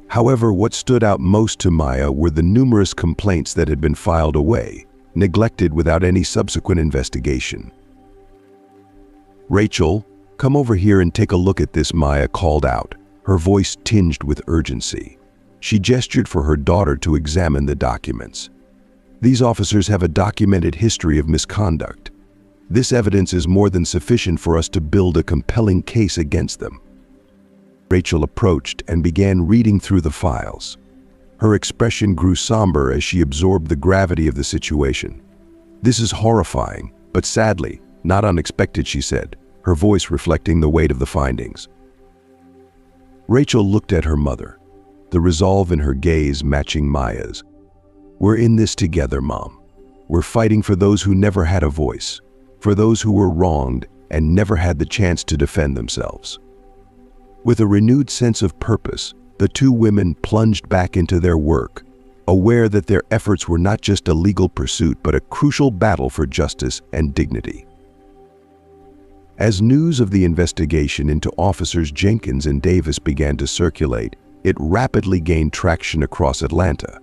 However, what stood out most to Maya were the numerous complaints that had been filed away, neglected without any subsequent investigation. "Rachel, come over here and take a look at this," Maya called out, her voice tinged with urgency. She gestured for her daughter to examine the documents. "These officers have a documented history of misconduct. This evidence is more than sufficient for us to build a compelling case against them." Rachel approached and began reading through the files. Her expression grew somber as she absorbed the gravity of the situation. "This is horrifying, but sadly, not unexpected," she said, her voice reflecting the weight of the findings. Rachel looked at her mother, the resolve in her gaze matching Maya's. "We're in this together, Mom. We're fighting for those who never had a voice, for those who were wronged and never had the chance to defend themselves." With a renewed sense of purpose, the 2 women plunged back into their work, aware that their efforts were not just a legal pursuit but a crucial battle for justice and dignity. As news of the investigation into Officers Jenkins and Davis began to circulate, it rapidly gained traction across Atlanta.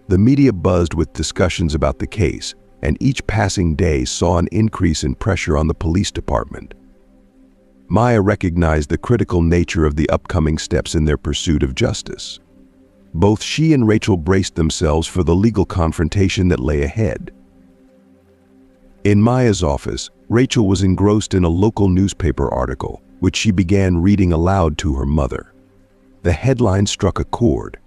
The media buzzed with discussions about the case, and each passing day saw an increase in pressure on the police department. Maya recognized the critical nature of the upcoming steps in their pursuit of justice. Both she and Rachel braced themselves for the legal confrontation that lay ahead. In Maya's office, Rachel was engrossed in a local newspaper article, which she began reading aloud to her mother. The headline struck a chord.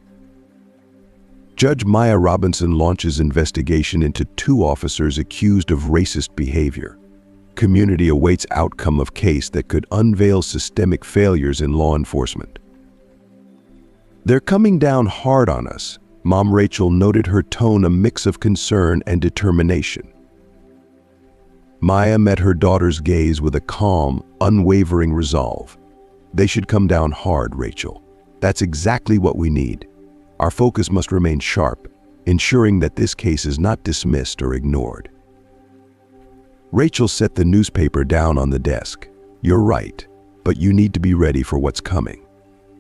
Judge Maya Robinson launches investigation into 2 officers accused of racist behavior. Community awaits outcome of case that could unveil systemic failures in law enforcement. They're coming down hard on us. Mom Rachel noted, her tone a mix of concern and determination. Maya met her daughter's gaze with a calm, unwavering resolve. They should come down hard, Rachel. That's exactly what we need. Our focus must remain sharp, ensuring that this case is not dismissed or ignored. Rachel set the newspaper down on the desk. You're right, but you need to be ready for what's coming.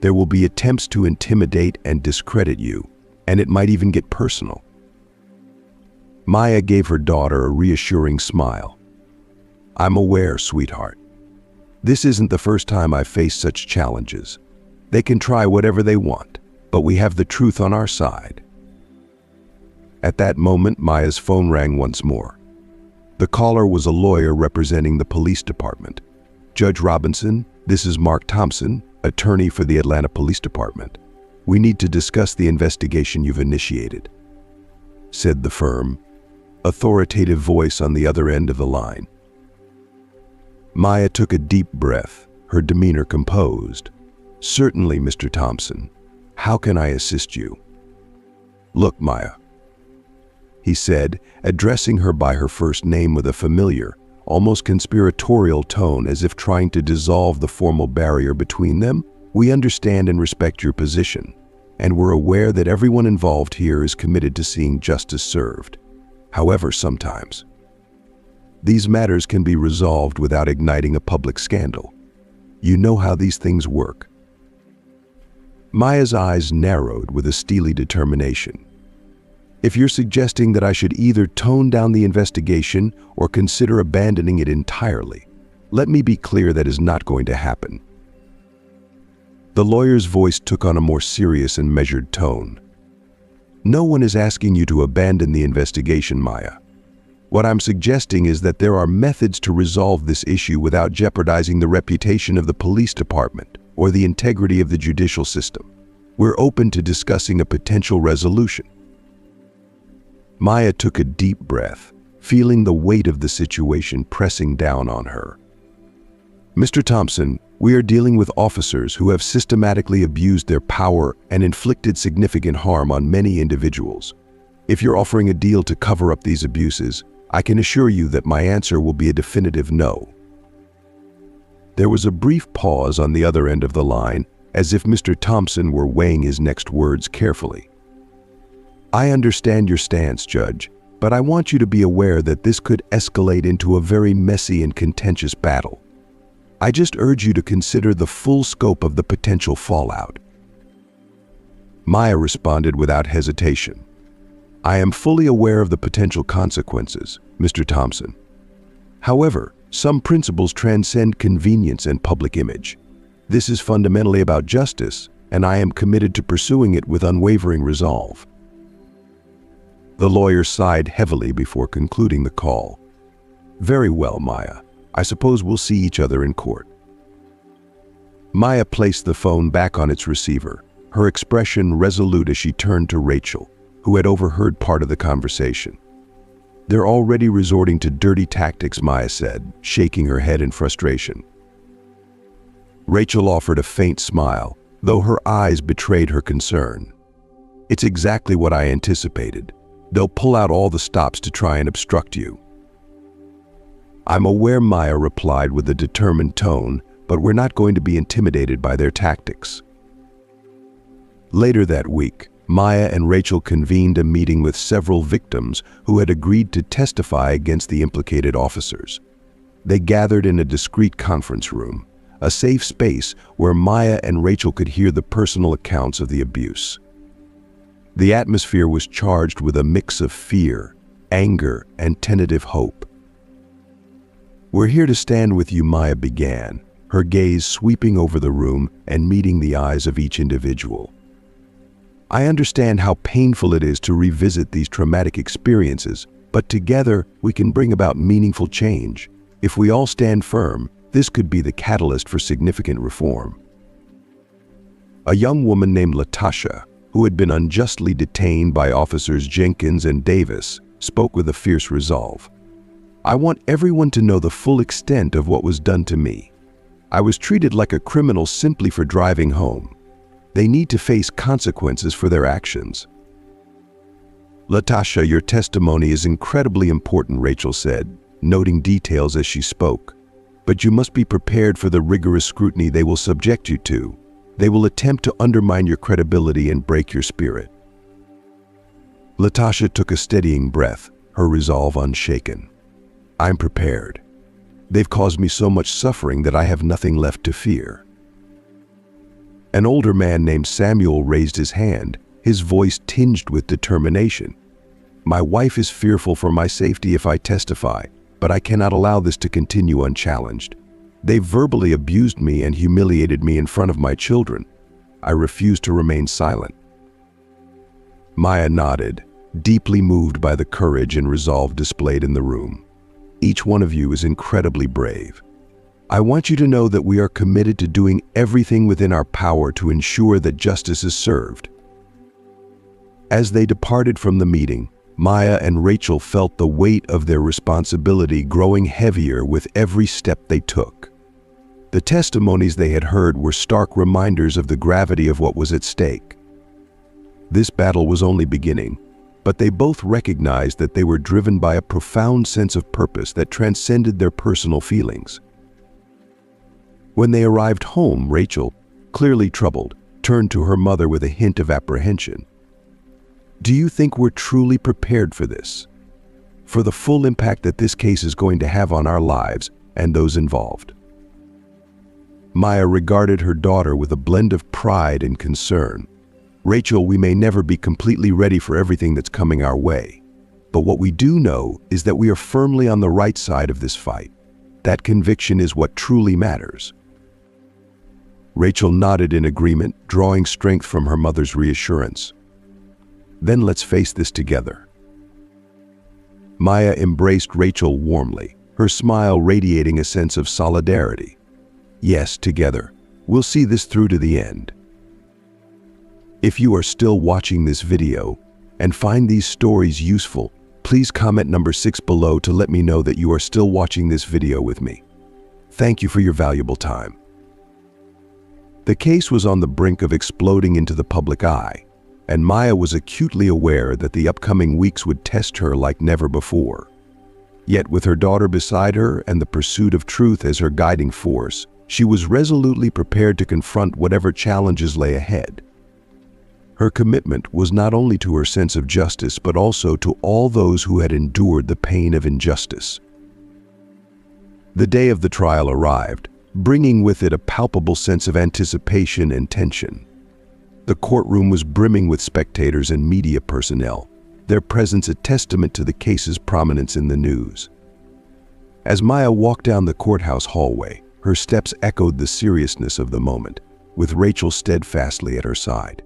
There will be attempts to intimidate and discredit you, and it might even get personal. Maya gave her daughter a reassuring smile. I'm aware, sweetheart. This isn't the first time I've faced such challenges. They can try whatever they want, but we have the truth on our side. At that moment, Maya's phone rang once more. The caller was a lawyer representing the police department. Judge Robinson, this is Mark Thompson, attorney for the Atlanta Police Department. We need to discuss the investigation you've initiated, said the firm, authoritative voice on the other end of the line. Maya took a deep breath, her demeanor composed. Certainly, Mr. Thompson. How can I assist you? Look, Maya, he said, addressing her by her first name with a familiar, almost conspiratorial tone, as if trying to dissolve the formal barrier between them. We understand and respect your position, and we're aware that everyone involved here is committed to seeing justice served. However, sometimes these matters can be resolved without igniting a public scandal. You know how these things work. Maya's eyes narrowed with a steely determination. If you're suggesting that I should either tone down the investigation or consider abandoning it entirely, let me be clear that is not going to happen. The lawyer's voice took on a more serious and measured tone. No one is asking you to abandon the investigation, Maya. What I'm suggesting is that there are methods to resolve this issue without jeopardizing the reputation of the police department or the integrity of the judicial system. We're open to discussing a potential resolution. Maya took a deep breath, feeling the weight of the situation pressing down on her. Mr. Thompson, we are dealing with officers who have systematically abused their power and inflicted significant harm on many individuals. If you're offering a deal to cover up these abuses, I can assure you that my answer will be a definitive no. There was a brief pause on the other end of the line, as if Mr. Thompson were weighing his next words carefully. I understand your stance, Judge, but I want you to be aware that this could escalate into a very messy and contentious battle. I just urge you to consider the full scope of the potential fallout. Maya responded without hesitation. I am fully aware of the potential consequences, Mr. Thompson. However, some principles transcend convenience and public image. This is fundamentally about justice, and I am committed to pursuing it with unwavering resolve. The lawyer sighed heavily before concluding the call. Very well, Maya. I suppose we'll see each other in court. Maya placed the phone back on its receiver, her expression resolute as she turned to Rachel, who had overheard part of the conversation. They're already resorting to dirty tactics, Maya said, shaking her head in frustration. Rachel offered a faint smile, though her eyes betrayed her concern. It's exactly what I anticipated. They'll pull out all the stops to try and obstruct you. I'm aware, Maya replied with a determined tone, but we're not going to be intimidated by their tactics. Later that week, Maya and Rachel convened a meeting with several victims who had agreed to testify against the implicated officers. They gathered in a discreet conference room, a safe space where Maya and Rachel could hear the personal accounts of the abuse. The atmosphere was charged with a mix of fear, anger, and tentative hope. We're here to stand with you, Maya began, her gaze sweeping over the room and meeting the eyes of each individual. I understand how painful it is to revisit these traumatic experiences, But together, we can bring about meaningful change. If we all stand firm, this could be the catalyst for significant reform. A young woman named Latasha, who had been unjustly detained by officers Jenkins and Davis, spoke with a fierce resolve. "I want everyone to know the full extent of what was done to me. I was treated like a criminal simply for driving home. They need to face consequences for their actions." "Latasha, your testimony is incredibly important," Rachel said, noting details as she spoke. "But you must be prepared for the rigorous scrutiny they will subject you to. They will attempt to undermine your credibility and break your spirit." Latasha took a steadying breath, her resolve unshaken. "I'm prepared. They've caused me so much suffering that I have nothing left to fear." An older man named Samuel raised his hand, his voice tinged with determination. "My wife is fearful for my safety if I testify, but I cannot allow this to continue unchallenged. They verbally abused me and humiliated me in front of my children. I refuse to remain silent." Maya nodded, deeply moved by the courage and resolve displayed in the room. "Each one of you is incredibly brave. I want you to know that we are committed to doing everything within our power to ensure that justice is served." As they departed from the meeting, Maya and Rachel felt the weight of their responsibility growing heavier with every step they took. The testimonies they had heard were stark reminders of the gravity of what was at stake. This battle was only beginning, but they both recognized that they were driven by a profound sense of purpose that transcended their personal feelings. When they arrived home, Rachel, clearly troubled, turned to her mother with a hint of apprehension. "Do you think we're truly prepared for this? For the full impact that this case is going to have on our lives and those involved?" Maya regarded her daughter with a blend of pride and concern. "Rachel, we may never be completely ready for everything that's coming our way. But what we do know is that we are firmly on the right side of this fight. That conviction is what truly matters." Rachel nodded in agreement, drawing strength from her mother's reassurance. "Then let's face this together." Maya embraced Rachel warmly, her smile radiating a sense of solidarity. "Yes, together. We'll see this through to the end." If you are still watching this video and find these stories useful, please comment number 6 below to let me know that you are still watching this video with me. Thank you for your valuable time. The case was on the brink of exploding into the public eye, and Maya was acutely aware that the upcoming weeks would test her like never before. Yet with her daughter beside her and the pursuit of truth as her guiding force, she was resolutely prepared to confront whatever challenges lay ahead. Her commitment was not only to her sense of justice, but also to all those who had endured the pain of injustice. The day of the trial arrived, bringing with it a palpable sense of anticipation and tension. The courtroom was brimming with spectators and media personnel, their presence a testament to the case's prominence in the news. As Maya walked down the courthouse hallway, her steps echoed the seriousness of the moment, with Rachel steadfastly at her side.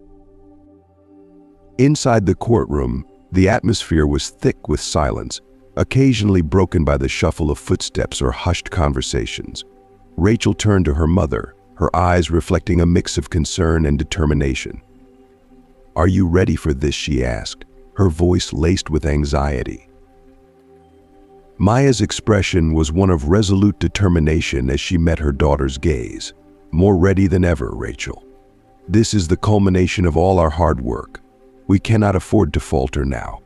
Inside the courtroom, the atmosphere was thick with silence, occasionally broken by the shuffle of footsteps or hushed conversations. Rachel turned to her mother, her eyes reflecting a mix of concern and determination. "Are you ready for this?" she asked, her voice laced with anxiety. Maya's expression was one of resolute determination as she met her daughter's gaze. "More ready than ever, Rachel. This is the culmination of all our hard work. We cannot afford to falter now."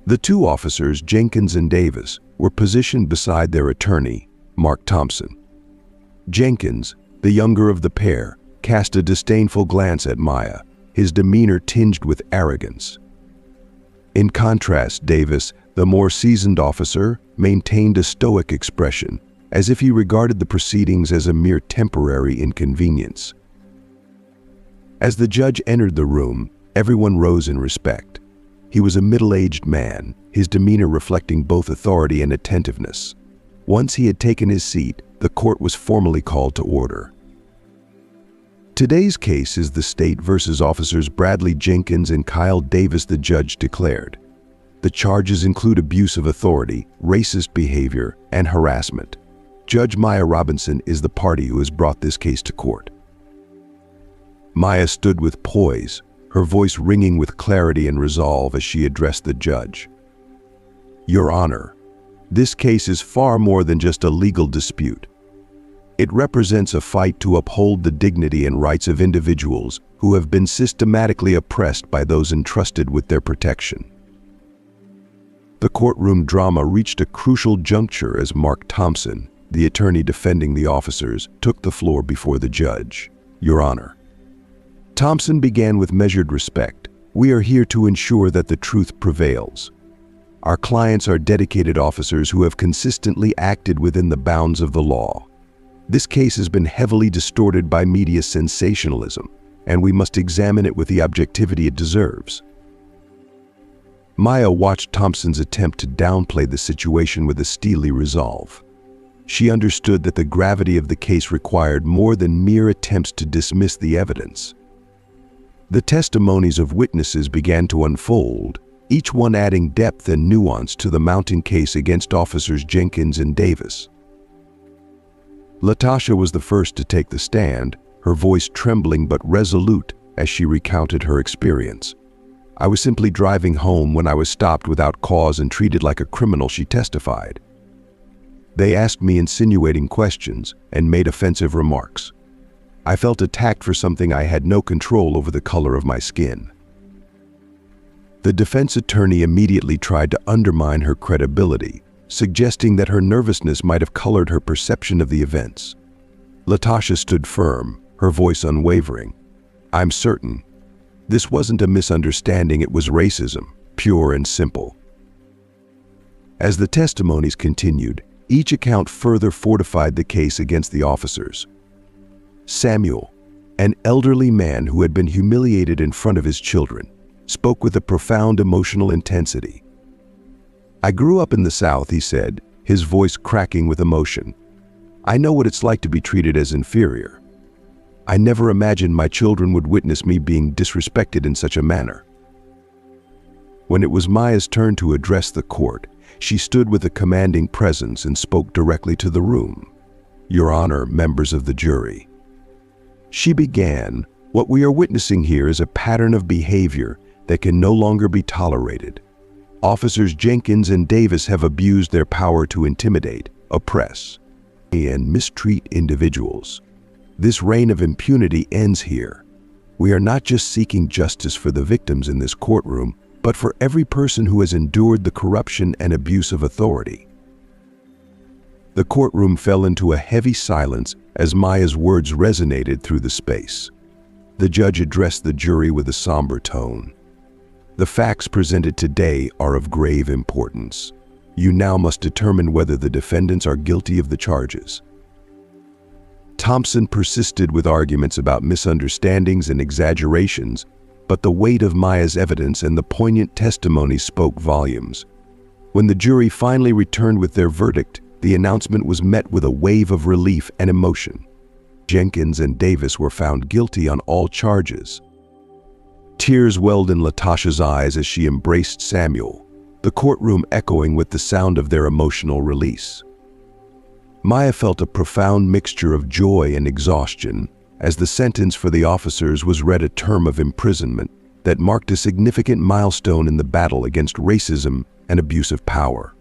The two officers, Jenkins and Davis, were positioned beside their attorney, Mark Thompson. Jenkins, the younger of the pair, cast a disdainful glance at Maya, his demeanor tinged with arrogance. In contrast, Davis, the more seasoned officer, maintained a stoic expression, as if he regarded the proceedings as a mere temporary inconvenience. As the judge entered the room, everyone rose in respect. He was a middle-aged man, his demeanor reflecting both authority and attentiveness. Once he had taken his seat, the court was formally called to order. "Today's case is the state versus officers Bradley Jenkins and Kyle Davis," the judge declared. The charges include abuse of authority, racist behavior, and harassment. Judge Maya Robinson is the party who has brought this case to court. Maya stood with poise, her voice ringing with clarity and resolve as she addressed the judge. Your Honor, this case is far more than just a legal dispute. It represents a fight to uphold the dignity and rights of individuals who have been systematically oppressed by those entrusted with their protection. The courtroom drama reached a crucial juncture as Mark Thompson, the attorney defending the officers, took the floor before the judge. Your Honor. Thompson began with measured respect. We are here to ensure that the truth prevails. Our clients are dedicated officers who have consistently acted within the bounds of the law. This case has been heavily distorted by media sensationalism, and we must examine it with the objectivity it deserves. Maya watched Thompson's attempt to downplay the situation with a steely resolve. She understood that the gravity of the case required more than mere attempts to dismiss the evidence. The testimonies of witnesses began to unfold, each one adding depth and nuance to the mounting case against officers Jenkins and Davis. Latasha was the first to take the stand, her voice trembling but resolute as she recounted her experience. I was simply driving home when I was stopped without cause and treated like a criminal, she testified. They asked me insinuating questions and made offensive remarks. I felt attacked for something I had no control over, the color of my skin. The defense attorney immediately tried to undermine her credibility, suggesting that her nervousness might have colored her perception of the events. Latasha stood firm, her voice unwavering. I'm certain. This wasn't a misunderstanding, it was racism, pure and simple. As the testimonies continued, each account further fortified the case against the officers. Samuel, an elderly man who had been humiliated in front of his children, spoke with a profound emotional intensity. I grew up in the South, he said, his voice cracking with emotion. I know what it's like to be treated as inferior. I never imagined my children would witness me being disrespected in such a manner. When it was Maya's turn to address the court, she stood with a commanding presence and spoke directly to the room. Your Honor, members of the jury. She began, what we are witnessing here is a pattern of behavior that can no longer be tolerated. Officers Jenkins and Davis have abused their power to intimidate, oppress, and mistreat individuals. This reign of impunity ends here. We are not just seeking justice for the victims in this courtroom, but for every person who has endured the corruption and abuse of authority. The courtroom fell into a heavy silence as Maya's words resonated through the space. The judge addressed the jury with a somber tone. The facts presented today are of grave importance. You now must determine whether the defendants are guilty of the charges. Thompson persisted with arguments about misunderstandings and exaggerations, but the weight of Maya's evidence and the poignant testimony spoke volumes. When the jury finally returned with their verdict, the announcement was met with a wave of relief and emotion. Jenkins and Davis were found guilty on all charges. Tears welled in Latasha's eyes as she embraced Samuel, the courtroom echoing with the sound of their emotional release. Maya felt a profound mixture of joy and exhaustion as the sentence for the officers was read, a term of imprisonment that marked a significant milestone in the battle against racism and abuse of power.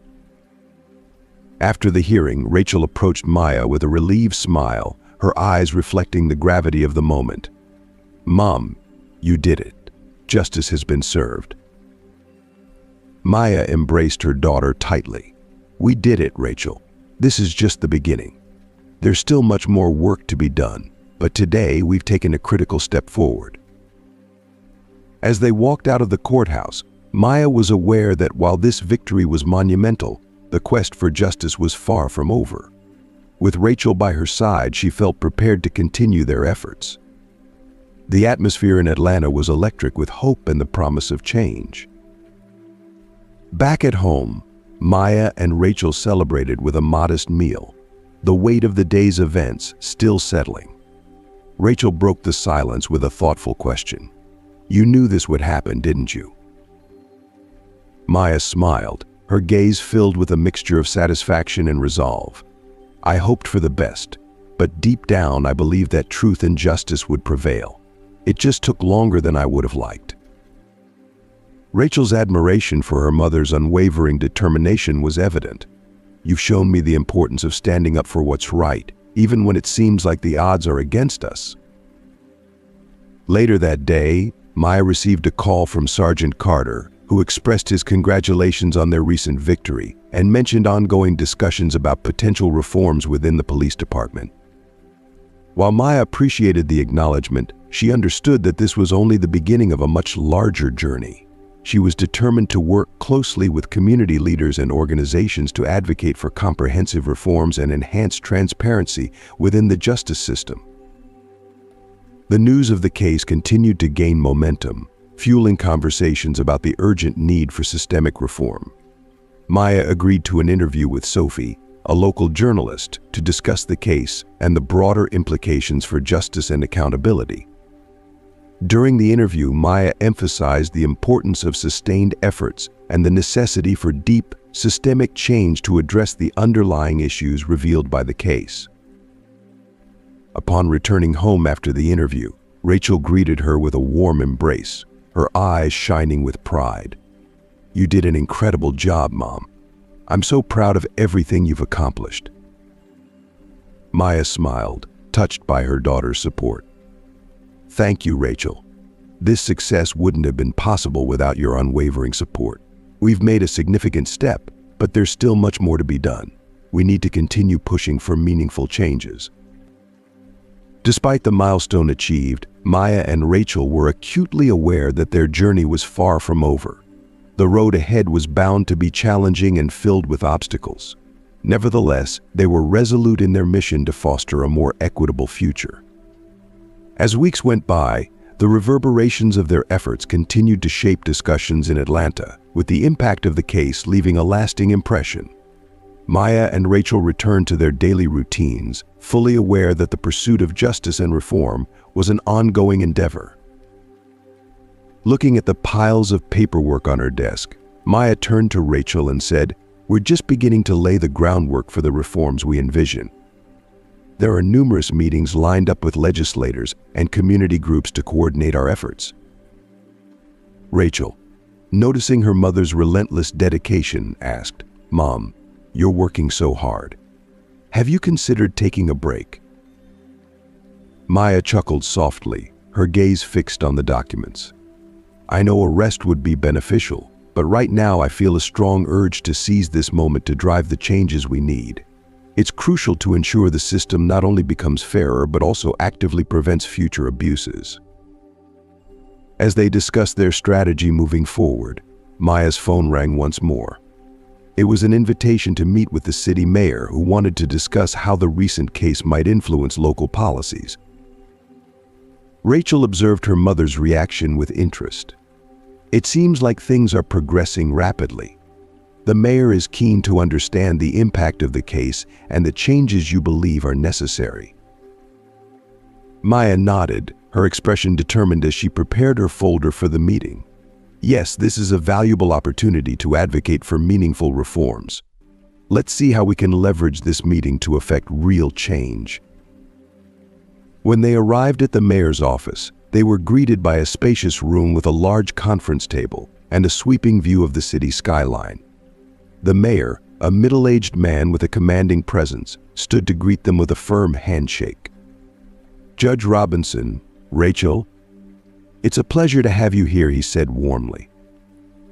After the hearing, Rachel approached Maya with a relieved smile, her eyes reflecting the gravity of the moment. Mom, you did it. Justice has been served. Maya embraced her daughter tightly. We did it, Rachel. This is just the beginning. There's still much more work to be done, but today we've taken a critical step forward. As they walked out of the courthouse, Maya was aware that while this victory was monumental, the quest for justice was far from over. With Rachel by her side, she felt prepared to continue their efforts. The atmosphere in Atlanta was electric with hope and the promise of change. Back at home, Maya and Rachel celebrated with a modest meal, the weight of the day's events still settling. Rachel broke the silence with a thoughtful question. You knew this would happen, didn't you? Maya smiled, her gaze filled with a mixture of satisfaction and resolve. I hoped for the best, but deep down I believed that truth and justice would prevail. It just took longer than I would have liked. Rachel's admiration for her mother's unwavering determination was evident. You've shown me the importance of standing up for what's right, even when it seems like the odds are against us. Later that day, Maya received a call from Sergeant Carter, who expressed his congratulations on their recent victory and mentioned ongoing discussions about potential reforms within the police department. While Maya appreciated the acknowledgement, she understood that this was only the beginning of a much larger journey. She was determined to work closely with community leaders and organizations to advocate for comprehensive reforms and enhance transparency within the justice system. The news of the case continued to gain momentum, fueling conversations about the urgent need for systemic reform. Maya agreed to an interview with Sophie, a local journalist, to discuss the case and the broader implications for justice and accountability. During the interview, Maya emphasized the importance of sustained efforts and the necessity for deep, systemic change to address the underlying issues revealed by the case. Upon returning home after the interview, Rachel greeted her with a warm embrace, her eyes shining with pride. "You did an incredible job, Mom. I'm so proud of everything you've accomplished." Maya smiled, touched by her daughter's support. "Thank you, Rachel. This success wouldn't have been possible without your unwavering support. We've made a significant step, but there's still much more to be done. We need to continue pushing for meaningful changes." Despite the milestone achieved, Maya and Rachel were acutely aware that their journey was far from over. The road ahead was bound to be challenging and filled with obstacles. Nevertheless, they were resolute in their mission to foster a more equitable future. As weeks went by, the reverberations of their efforts continued to shape discussions in Atlanta, with the impact of the case leaving a lasting impression. Maya and Rachel returned to their daily routines, fully aware that the pursuit of justice and reform was an ongoing endeavor. Looking at the piles of paperwork on her desk, Maya turned to Rachel and said, "We're just beginning to lay the groundwork for the reforms we envision. There are numerous meetings lined up with legislators and community groups to coordinate our efforts." Rachel, noticing her mother's relentless dedication, asked, "Mom, you're working so hard. Have you considered taking a break?" Maya chuckled softly, her gaze fixed on the documents. "I know a rest would be beneficial, but right now I feel a strong urge to seize this moment to drive the changes we need. It's crucial to ensure the system not only becomes fairer but also actively prevents future abuses." As they discussed their strategy moving forward, Maya's phone rang once more. It was an invitation to meet with the city mayor, who wanted to discuss how the recent case might influence local policies. Rachel observed her mother's reaction with interest. "It seems like things are progressing rapidly. The mayor is keen to understand the impact of the case and the changes you believe are necessary." Maya nodded, her expression determined as she prepared her folder for the meeting. "Yes, this is a valuable opportunity to advocate for meaningful reforms. Let's see how we can leverage this meeting to effect real change." When they arrived at the mayor's office, they were greeted by a spacious room with a large conference table and a sweeping view of the city skyline. The mayor, a middle-aged man with a commanding presence, stood to greet them with a firm handshake. "Judge Robinson, Rachel, it's a pleasure to have you here," he said warmly.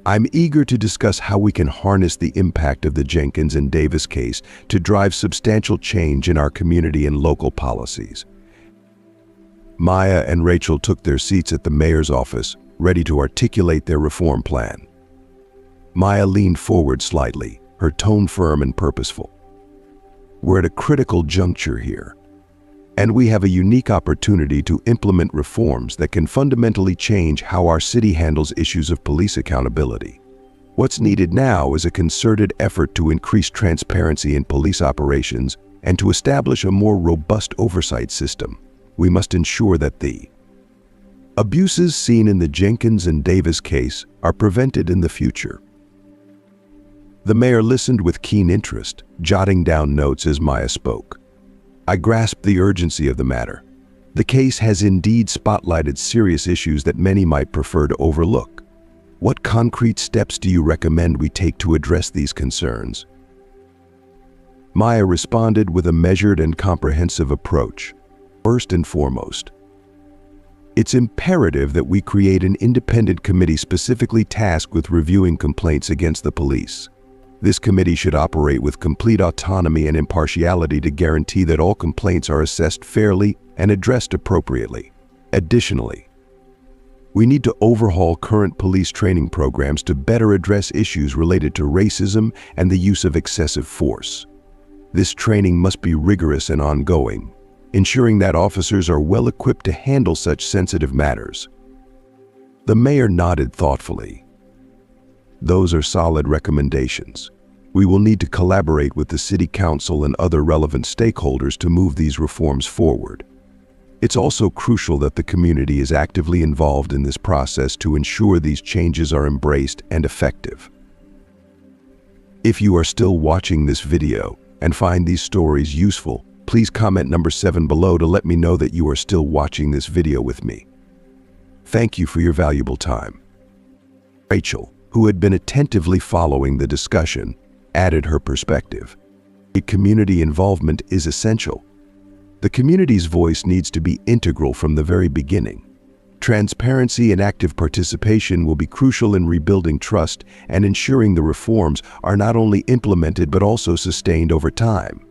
"I'm eager to discuss how we can harness the impact of the Jenkins and Davis case to drive substantial change in our community and local policies." Maya and Rachel took their seats at the mayor's office, ready to articulate their reform plan. Maya leaned forward slightly, her tone firm and purposeful. "We're at a critical juncture here, and we have a unique opportunity to implement reforms that can fundamentally change how our city handles issues of police accountability. What's needed now is a concerted effort to increase transparency in police operations and to establish a more robust oversight system. We must ensure that the abuses seen in the Jenkins and Davis case are prevented in the future. The mayor listened with keen interest, jotting down notes as Maya spoke. I grasped the urgency of the matter. The case has indeed spotlighted serious issues that many might prefer to overlook. What concrete steps do you recommend we take to address these concerns? Maya responded with a measured and comprehensive approach. First and foremost, it's imperative that we create an independent committee specifically tasked with reviewing complaints against the police. This committee should operate with complete autonomy and impartiality to guarantee that all complaints are assessed fairly and addressed appropriately. Additionally, we need to overhaul current police training programs to better address issues related to racism and the use of excessive force. This training must be rigorous and ongoing, ensuring that officers are well equipped to handle such sensitive matters. The mayor nodded thoughtfully. Those are solid recommendations. We will need to collaborate with the city council and other relevant stakeholders to move these reforms forward. It's also crucial that the community is actively involved in this process to ensure these changes are embraced and effective. If you are still watching this video and find these stories useful, please comment number 7 below to let me know that you are still watching this video with me. Thank you for your valuable time. Rachel, who had been attentively following the discussion, added her perspective. Community involvement is essential. The community's voice needs to be integral from the very beginning. Transparency and active participation will be crucial in rebuilding trust and ensuring the reforms are not only implemented but also sustained over time.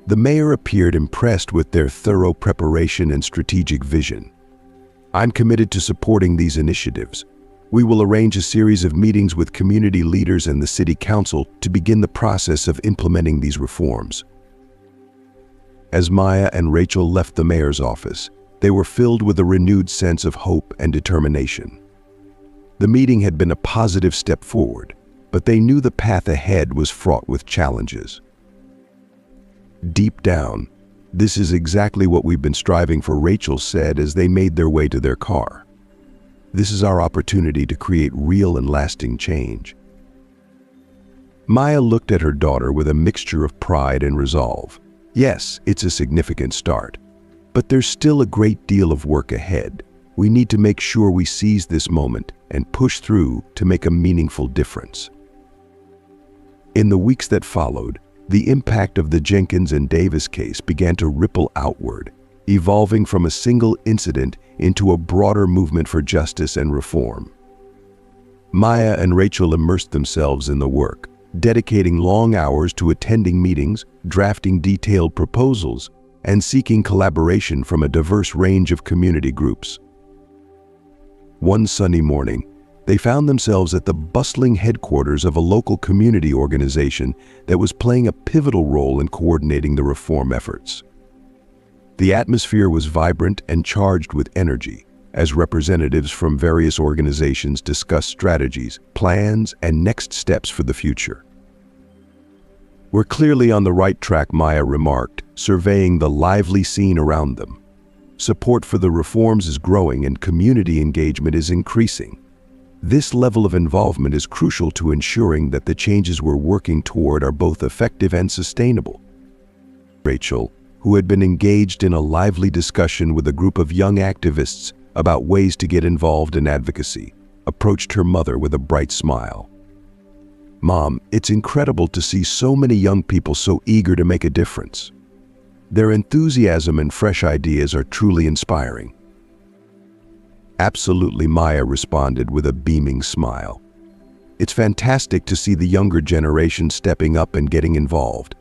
The mayor appeared impressed with their thorough preparation and strategic vision. I'm committed to supporting these initiatives. We will arrange a series of meetings with community leaders and the city council to begin the process of implementing these reforms. As Maya and Rachel left the mayor's office, they were filled with a renewed sense of hope and determination. The meeting had been a positive step forward, but they knew the path ahead was fraught with challenges. Deep down, this is exactly what we've been striving for, Rachel said as they made their way to their car. This is our opportunity to create real and lasting change. Maya looked at her daughter with a mixture of pride and resolve. Yes, it's a significant start, but there's still a great deal of work ahead. We need to make sure we seize this moment and push through to make a meaningful difference. In the weeks that followed, the impact of the Jenkins and Davis case began to ripple outward, evolving from a single incident into a broader movement for justice and reform. Maya and Rachel immersed themselves in the work, dedicating long hours to attending meetings, drafting detailed proposals, and seeking collaboration from a diverse range of community groups. One sunny morning, they found themselves at the bustling headquarters of a local community organization that was playing a pivotal role in coordinating the reform efforts. The atmosphere was vibrant and charged with energy as representatives from various organizations discussed strategies, plans, and next steps for the future. We're clearly on the right track, Maya remarked, surveying the lively scene around them. Support for the reforms is growing and community engagement is increasing. This level of involvement is crucial to ensuring that the changes we're working toward are both effective and sustainable. Rachel, who had been engaged in a lively discussion with a group of young activists about ways to get involved in advocacy, approached her mother with a bright smile. Mom, it's incredible to see so many young people so eager to make a difference. Their enthusiasm and fresh ideas are truly inspiring. Absolutely, Maya responded with a beaming smile. It's fantastic to see the younger generation stepping up and getting involved.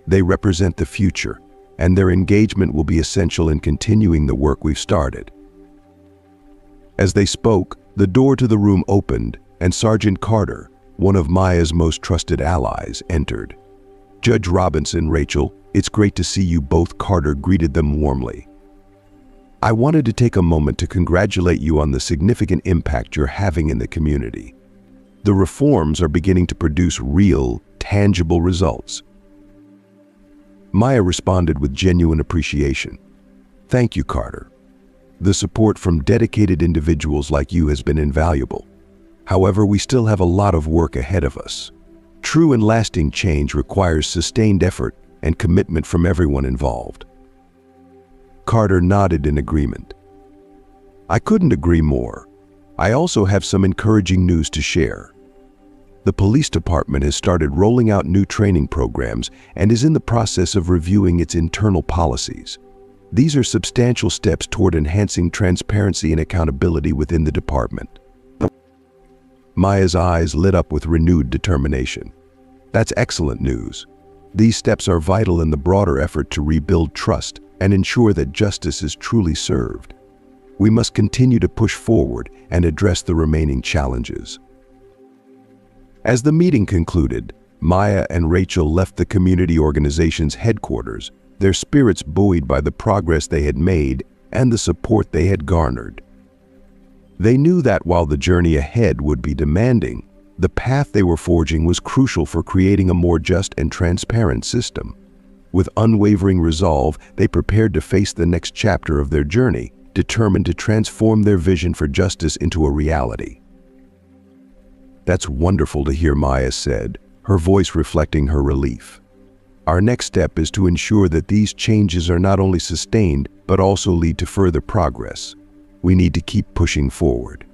They represent the future, and their engagement will be essential in continuing the work we've started. As they spoke, the door to the room opened, and Sergeant Carter, one of Maya's most trusted allies, entered. Judge Robinson, Rachel, it's great to see you both, Carter greeted them warmly. I wanted to take a moment to congratulate you on the significant impact you're having in the community. The reforms are beginning to produce real, tangible results. Maya responded with genuine appreciation. Thank you, Carter. The support from dedicated individuals like you has been invaluable. However, we still have a lot of work ahead of us. True and lasting change requires sustained effort and commitment from everyone involved. Carter nodded in agreement. I couldn't agree more. I also have some encouraging news to share. The police department has started rolling out new training programs and is in the process of reviewing its internal policies. These are substantial steps toward enhancing transparency and accountability within the department. Maya's eyes lit up with renewed determination. That's excellent news. These steps are vital in the broader effort to rebuild trust and ensure that justice is truly served. We must continue to push forward and address the remaining challenges. As the meeting concluded, Maya and Rachel left the community organization's headquarters, their spirits buoyed by the progress they had made and the support they had garnered. They knew that while the journey ahead would be demanding, the path they were forging was crucial for creating a more just and transparent system. With unwavering resolve, they prepared to face the next chapter of their journey, determined to transform their vision for justice into a reality. That's wonderful to hear, Maya said, her voice reflecting her relief. Our next step is to ensure that these changes are not only sustained, but also lead to further progress. We need to keep pushing forward.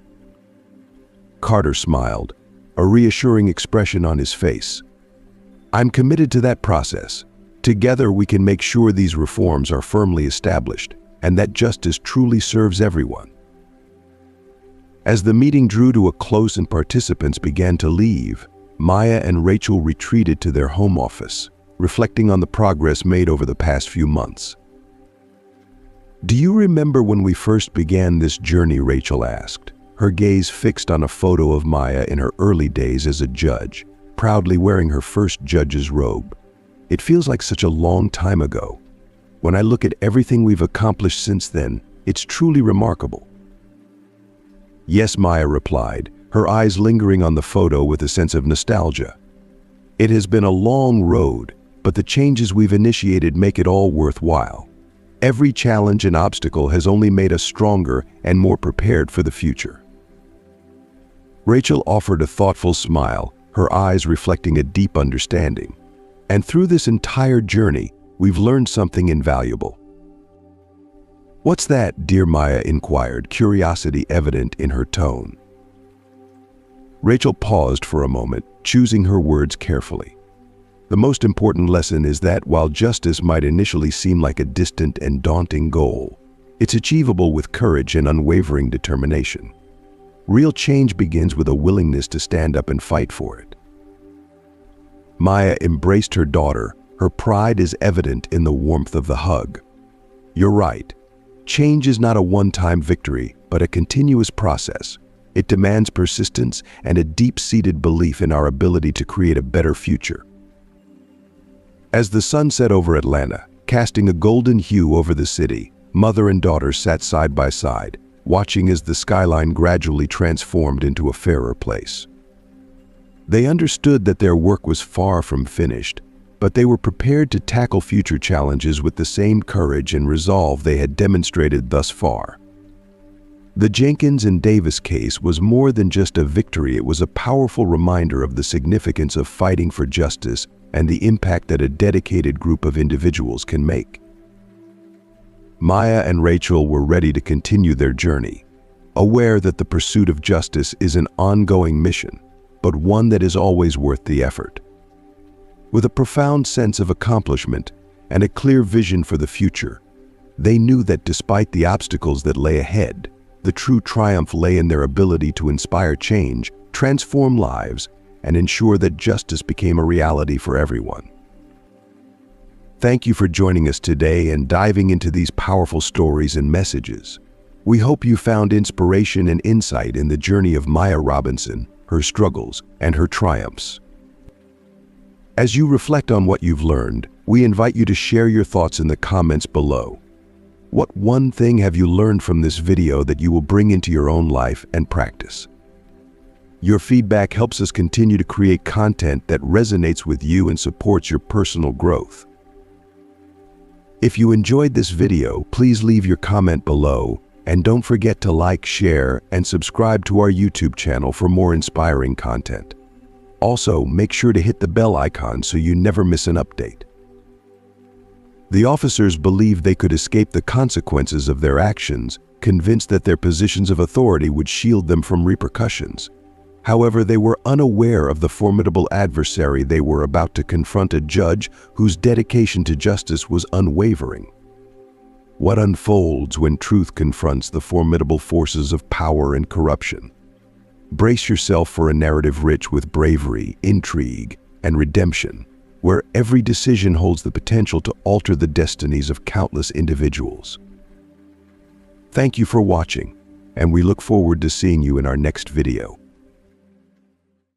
Carter smiled, a reassuring expression on his face. I'm committed to that process. Together we can make sure these reforms are firmly established and that justice truly serves everyone. As the meeting drew to a close and participants began to leave, Maya and Rachel retreated to their home office, reflecting on the progress made over the past few months. Do you remember when we first began this journey? Rachel asked, her gaze fixed on a photo of Maya in her early days as a judge, proudly wearing her first judge's robe. It feels like such a long time ago. When I look at everything we've accomplished since then, it's truly remarkable. Yes, Maya replied, her eyes lingering on the photo with a sense of nostalgia. It has been a long road, but the changes we've initiated make it all worthwhile. Every challenge and obstacle has only made us stronger and more prepared for the future. Rachel offered a thoughtful smile, her eyes reflecting a deep understanding. And through this entire journey, we've learned something invaluable. What's that, dear? Maya inquired, curiosity evident in her tone. Rachel paused for a moment, choosing her words carefully. The most important lesson is that while justice might initially seem like a distant and daunting goal, it's achievable with courage and unwavering determination. Real change begins with a willingness to stand up and fight for it. Maya embraced her daughter, her pride is evident in the warmth of the hug. You're right. Change is not a one-time victory, but a continuous process. It demands persistence and a deep-seated belief in our ability to create a better future. As the sun set over Atlanta, casting a golden hue over the city, mother and daughter sat side by side, watching as the skyline gradually transformed into a fairer place. They understood that their work was far from finished, but they were prepared to tackle future challenges with the same courage and resolve they had demonstrated thus far. The Jenkins and Davis case was more than just a victory, it was a powerful reminder of the significance of fighting for justice and the impact that a dedicated group of individuals can make. Maya and Rachel were ready to continue their journey, aware that the pursuit of justice is an ongoing mission, but one that is always worth the effort. With a profound sense of accomplishment and a clear vision for the future, they knew that despite the obstacles that lay ahead, the true triumph lay in their ability to inspire change, transform lives, and ensure that justice became a reality for everyone. Thank you for joining us today and diving into these powerful stories and messages. We hope you found inspiration and insight in the journey of Maya Robinson, her struggles, and her triumphs. As you reflect on what you've learned, we invite you to share your thoughts in the comments below. What one thing have you learned from this video that you will bring into your own life and practice? Your feedback helps us continue to create content that resonates with you and supports your personal growth. If you enjoyed this video, please leave your comment below, and don't forget to like, share, and subscribe to our YouTube channel for more inspiring content. Also, make sure to hit the bell icon so you never miss an update. The officers believed they could escape the consequences of their actions, convinced that their positions of authority would shield them from repercussions. However, they were unaware of the formidable adversary they were about to confront, a judge whose dedication to justice was unwavering. What unfolds when truth confronts the formidable forces of power and corruption? Brace yourself for a narrative rich with bravery, intrigue, and redemption, where every decision holds the potential to alter the destinies of countless individuals. Thank you for watching, and we look forward to seeing you in our next video.